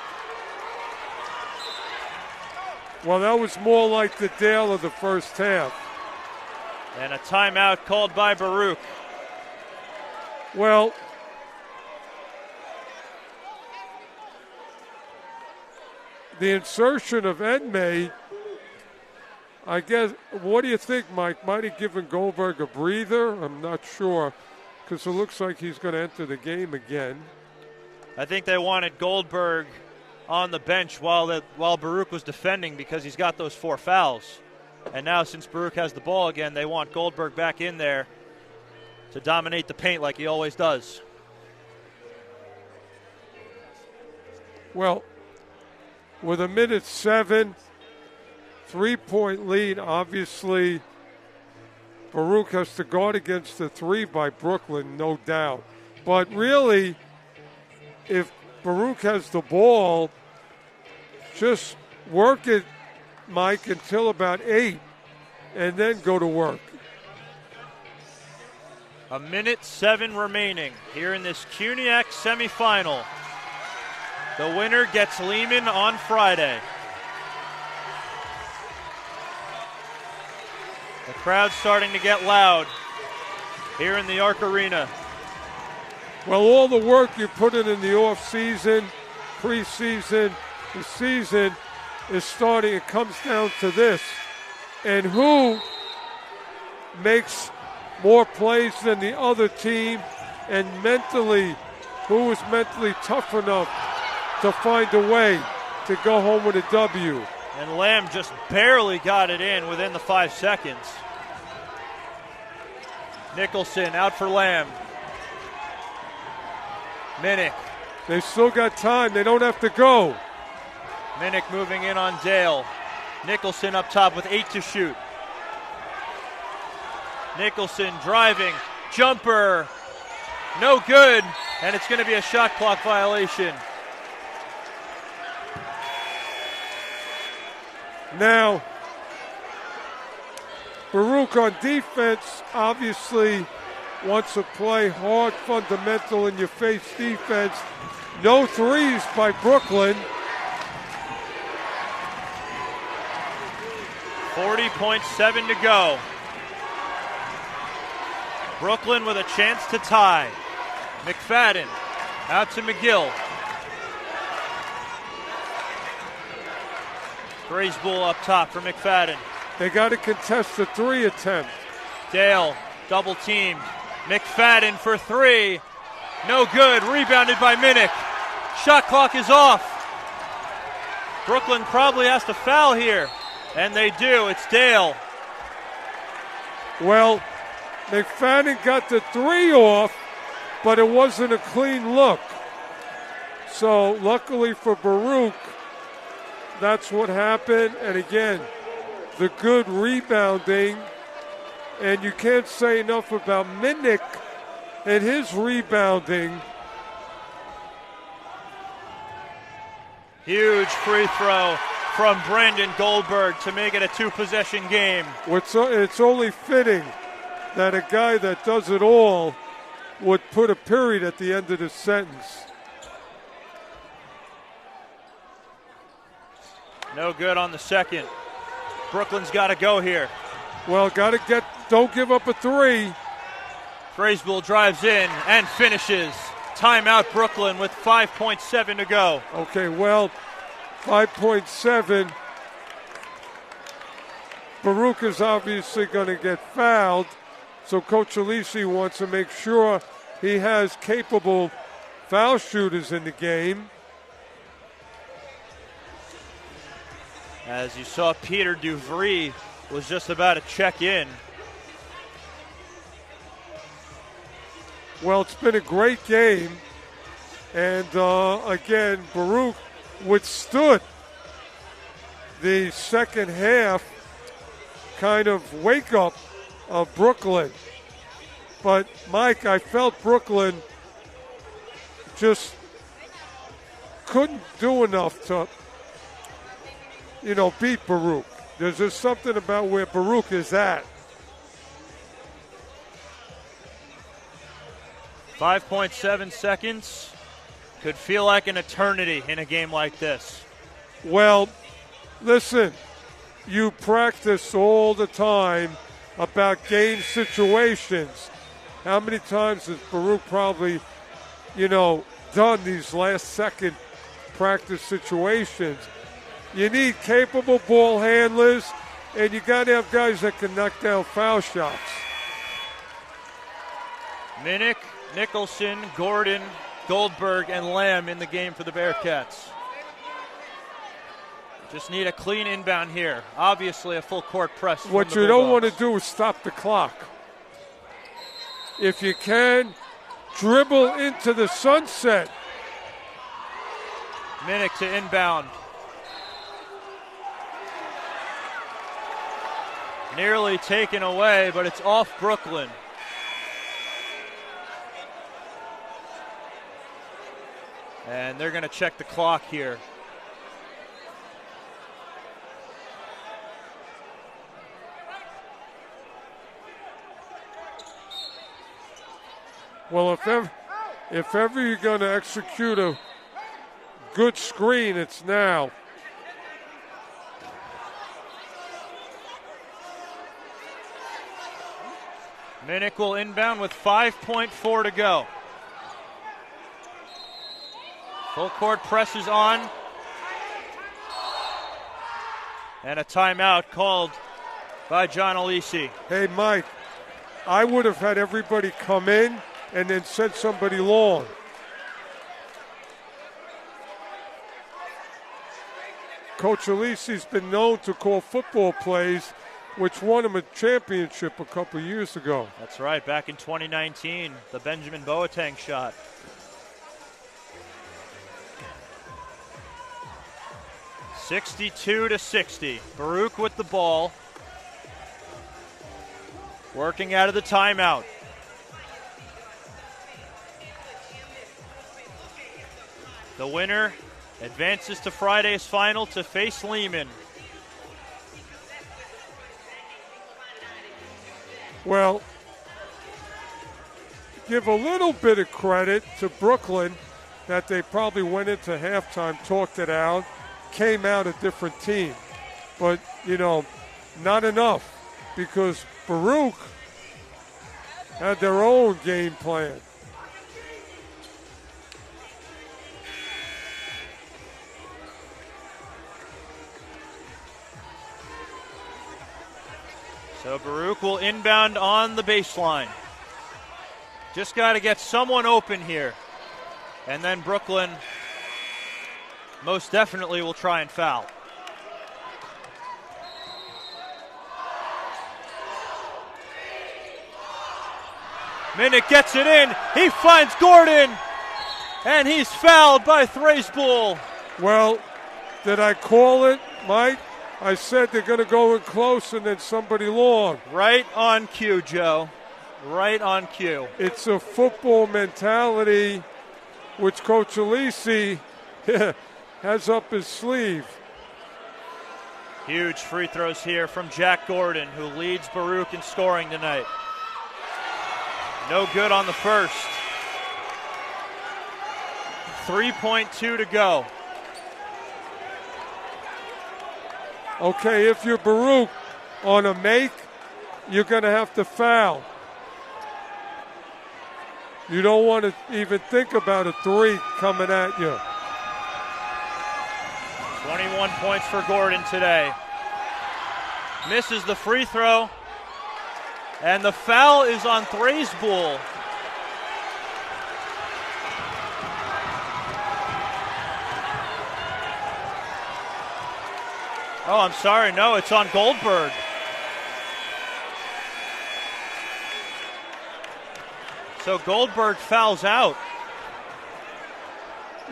[SPEAKER 2] Well, that was more like the Dale of the first half.
[SPEAKER 1] And a timeout called by Baruch.
[SPEAKER 2] Well, the insertion of Edme, I guess, what do you think, Mike? Might have given Goldberg a breather? I'm not sure, because it looks like he's going to enter the game again.
[SPEAKER 1] I think they wanted Goldberg on the bench while Baruch was defending because he's got those 4 fouls. And now since Baruch has the ball again, they want Goldberg back in there to dominate the paint like he always does.
[SPEAKER 2] Well, with 1:07, 3-point lead, obviously Baruch has to guard against the 3 by Brooklyn, no doubt. But really, if Baruch has the ball, just work it, Mike, until about 8, and then go to work.
[SPEAKER 1] 1:07 remaining here in this CUNYAC semifinal. The winner gets Lehman on Friday. The crowd's starting to get loud here in the Arc Arena.
[SPEAKER 2] Well, all the work you put in the off-season, preseason, the season is starting. It comes down to this. And who makes more plays than the other team, and mentally, who is mentally tough enough to find a way to go home with a W.
[SPEAKER 1] And Lamb just barely got it in within the 5 seconds. Nicholson out for Lamb. Minnick.
[SPEAKER 2] They still got time. They don't have to go.
[SPEAKER 1] Minnick moving in on Dale. Nicholson up top with 8 to shoot. Nicholson driving, jumper, no good, and it's going to be a shot clock violation.
[SPEAKER 2] Now, Baruch on defense obviously wants to play hard, fundamental, in-your-face defense. No threes by Brooklyn.
[SPEAKER 1] 40.7 to go. Brooklyn with a chance to tie. McFadden out to McGill. Graysbull up top for McFadden.
[SPEAKER 2] They got to contest the 3 attempt.
[SPEAKER 1] Dale double teamed. McFadden for 3. No good. Rebounded by Minnick. Shot clock is off. Brooklyn probably has to foul here. And they do. It's Dale.
[SPEAKER 2] Well, McFadden got the 3 off, but it wasn't a clean look. So luckily for Baruch, that's what happened. And again, the good rebounding. And you can't say enough about Minnick and his rebounding.
[SPEAKER 1] Huge free throw from Brandon Goldberg to make it a 2-possession game.
[SPEAKER 2] It's only fitting that a guy that does it all would put a period at the end of the sentence.
[SPEAKER 1] No good on the second. Brooklyn's got to go here.
[SPEAKER 2] Well, don't give up a 3.
[SPEAKER 1] Graysbull drives in and finishes. Timeout Brooklyn with 5.7 to go.
[SPEAKER 2] Okay, well, 5.7. Baruch is obviously going to get fouled, so Coach Alisi wants to make sure he has capable foul shooters in the game.
[SPEAKER 1] As you saw, Peter Duvry was just about to check in.
[SPEAKER 2] Well, it's been a great game. And again, Baruch withstood the second half kind of wake-up of Brooklyn. But, Mike, I felt Brooklyn just couldn't do enough to, beat Baruch. There's just something about where Baruch is at.
[SPEAKER 1] 5.7 seconds could feel like an eternity in a game like this.
[SPEAKER 2] Well, listen, you practice all the time about game situations. How many times has Baruch probably, done these last second practice situations? You need capable ball handlers, and you got to have guys that can knock down foul shots.
[SPEAKER 1] Minnick, Nicholson, Gordon, Goldberg, and Lamb in the game for the Bearcats. Just need a clean inbound here. Obviously a full court press.
[SPEAKER 2] What you don't want to do is stop the clock. If you can, dribble into the sunset.
[SPEAKER 1] Minnick to inbound. Nearly taken away, but it's off Brooklyn. And they're going to check the clock here.
[SPEAKER 2] Well, if ever you're going to execute a good screen, it's now.
[SPEAKER 1] Minnick will inbound with 5.4 to go. Full court press is on. And a timeout called by John Alisi.
[SPEAKER 2] Hey, Mike, I would have had everybody come in and then sent somebody long. Coach Alisi's been known to call football plays, which won him a championship a couple years ago.
[SPEAKER 1] That's right, back in 2019, the Benjamin Boateng shot. (62-60). Baruch with the ball. Working out of the timeout. The winner advances to Friday's final to face Lehman.
[SPEAKER 2] Well, give a little bit of credit to Brooklyn that they probably went into halftime, talked it out, came out a different team. But, not enough because Baruch had their own game plan.
[SPEAKER 1] So Baruch will inbound on the baseline. Just got to get someone open here. And then Brooklyn most definitely will try and foul. Minnick gets it in. He finds Gordon. And he's fouled by Thraisbull.
[SPEAKER 2] Well, did I call it, Mike? I said they're going to go in close and then somebody long.
[SPEAKER 1] Right on cue, Joe. Right on cue.
[SPEAKER 2] It's a football mentality which Coach Alisi has up his sleeve.
[SPEAKER 1] Huge free throws here from Jack Gordon, who leads Baruch in scoring tonight. No good on the first. 3.2 to go.
[SPEAKER 2] Okay, if you're Baruch on a make, you're going to have to foul. You don't want to even think about a three coming at you.
[SPEAKER 1] 21 points for Gordon today. Misses the free throw. And the foul is on Thraisbull. Oh, I'm sorry. No, it's on Goldberg. So Goldberg fouls out.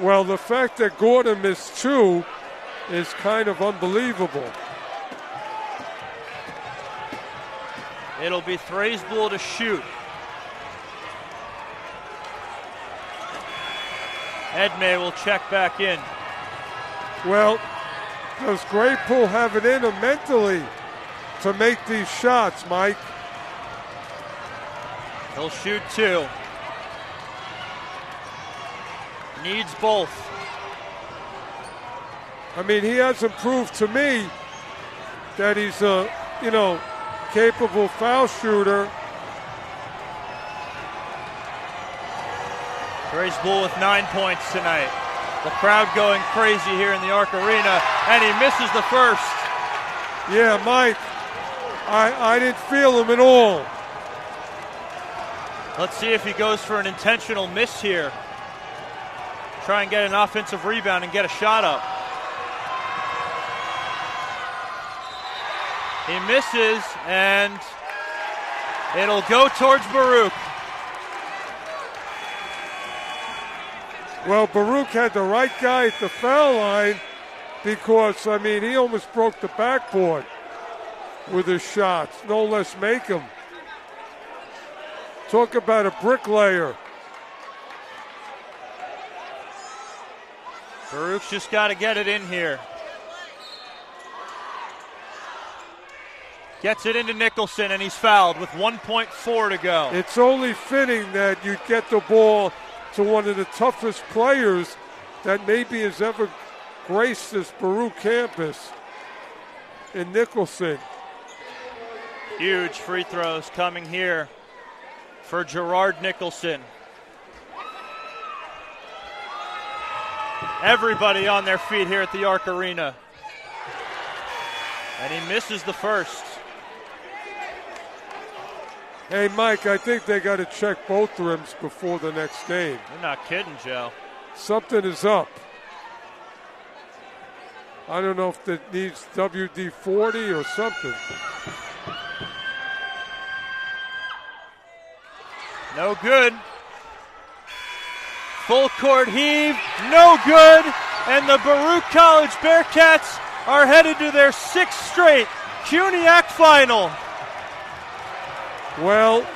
[SPEAKER 2] Well, the fact that Gordon missed two is kind of unbelievable.
[SPEAKER 1] It'll be Thraisbull to shoot. Edmey will check back in.
[SPEAKER 2] Well, does Graypool have it in him mentally to make these shots, Mike?
[SPEAKER 1] He'll shoot two. Needs both.
[SPEAKER 2] I mean, he hasn't proved to me that he's a, capable foul shooter.
[SPEAKER 1] Thraisbull with 9 points tonight. The crowd going crazy here in the Arc Arena, and he misses the first.
[SPEAKER 2] Yeah, Mike, I didn't feel him at all.
[SPEAKER 1] Let's see if he goes for an intentional miss here. Try and get an offensive rebound and get a shot up. He misses, and it'll go towards Baruch.
[SPEAKER 2] Well, Baruch had the right guy at the foul line because, he almost broke the backboard with his shots. No less make him. Talk about a bricklayer.
[SPEAKER 1] Baruch's just got to get it in here. Gets it into Nicholson, and he's fouled with 1.4 to go.
[SPEAKER 2] It's only fitting that you get the ball to one of the toughest players that maybe has ever graced this Baruch campus in Nicholson.
[SPEAKER 1] Huge free throws coming here for Gerard Nicholson. Everybody on their feet here at the Arc Arena. And he misses the first.
[SPEAKER 2] Hey, Mike, I think they got to check both rims before the next game.
[SPEAKER 1] You're not kidding, Joe.
[SPEAKER 2] Something is up. I don't know if it needs WD-40 or something.
[SPEAKER 1] No good. Full court heave, no good. And the Baruch College Bearcats are headed to their 6th straight CUNYAC final.
[SPEAKER 2] Well,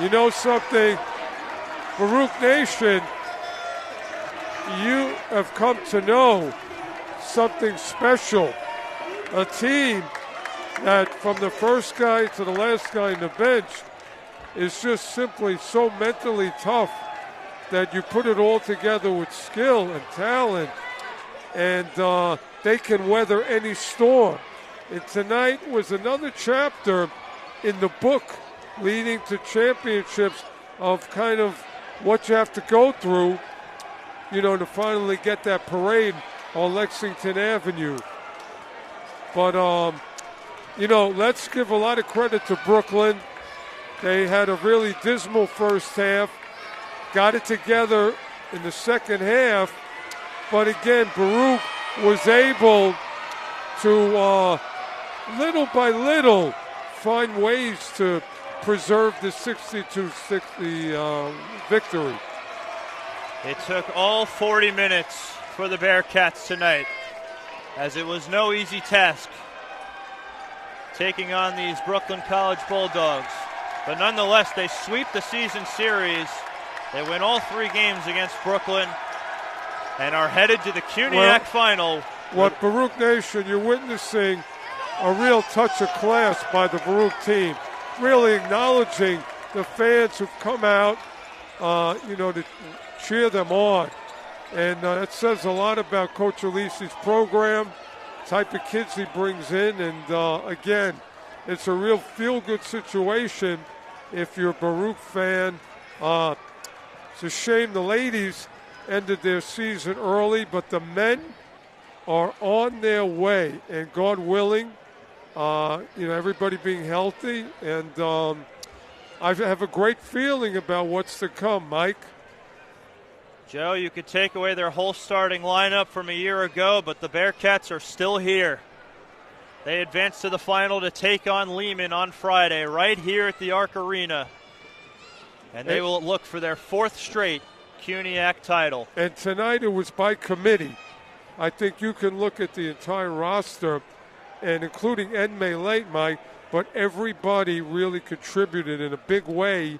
[SPEAKER 2] you know something, Baruch Nation, you have come to know something special. A team that from the first guy to the last guy on the bench is just simply so mentally tough that you put it all together with skill and talent, and they can weather any storm. And tonight was another chapter in the book leading to championships of kind of what you have to go through, you know, to finally get that parade on Lexington Avenue. But, you know, let's give a lot of credit to Brooklyn. They had a really dismal first half, got it together in the second half, but again, Baruch was able to, little by little, find ways to preserve the 62-60 victory.
[SPEAKER 1] It took all 40 minutes for the Bearcats tonight, as it was no easy task taking on these Brooklyn College Bulldogs. But nonetheless, they sweep the season series. They win all 3 games against Brooklyn and are headed to the CUNYAC final.
[SPEAKER 2] What Baruch Nation, you're witnessing a real touch of class by the Baruch team, really acknowledging the fans who've come out, you know, to cheer them on. And it says a lot about Coach Alisi's program, type of kids he brings in, and again, it's a real feel-good situation if you're a Baruch fan. It's a shame the ladies ended their season early, but the men are on their way, and God willing, you know, everybody being healthy, and I have a great feeling about what's to come, Mike.
[SPEAKER 1] Joe, you could take away their whole starting lineup from a year ago, but the Bearcats are still here. They advance to the final to take on Lehman on Friday, right here at the Arc Arena. And they will look for their 4th straight CUNYAC title.
[SPEAKER 2] And tonight it was by committee. I think you can look at the entire roster, and including Enme late, Mike, but everybody really contributed in a big way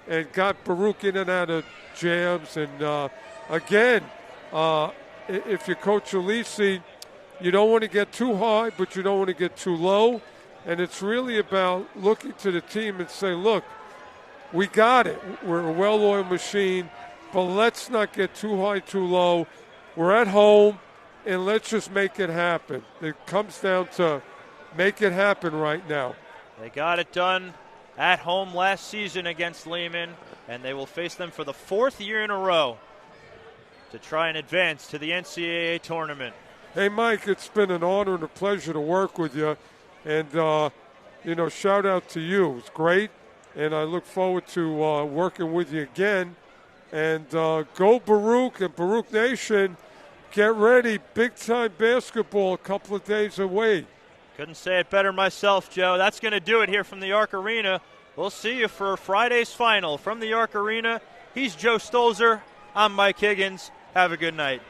[SPEAKER 2] and got Baruch in and out of jams. And again, if you're Coach Alisi, you don't want to get too high, but you don't want to get too low. And it's really about looking to the team and say, look, we got it. We're a well-oiled machine, but let's not get too high, too low. We're at home, and let's just make it happen. It comes down to make it happen right now.
[SPEAKER 1] They got it done at home last season against Lehman, and they will face them for the 4th year in a row to try and advance to the NCAA tournament.
[SPEAKER 2] Hey, Mike, it's been an honor and a pleasure to work with you. And, you know, shout out to you. It's great. And I look forward to working with you again. And go Baruch and Baruch Nation. Get ready. Big-time basketball a couple of days away.
[SPEAKER 1] Couldn't say it better myself, Joe. That's going to do it here from the Arc Arena. We'll see you for Friday's final from the Arc Arena. He's Joe Stolzer. I'm Mike Higgins. Have a good night.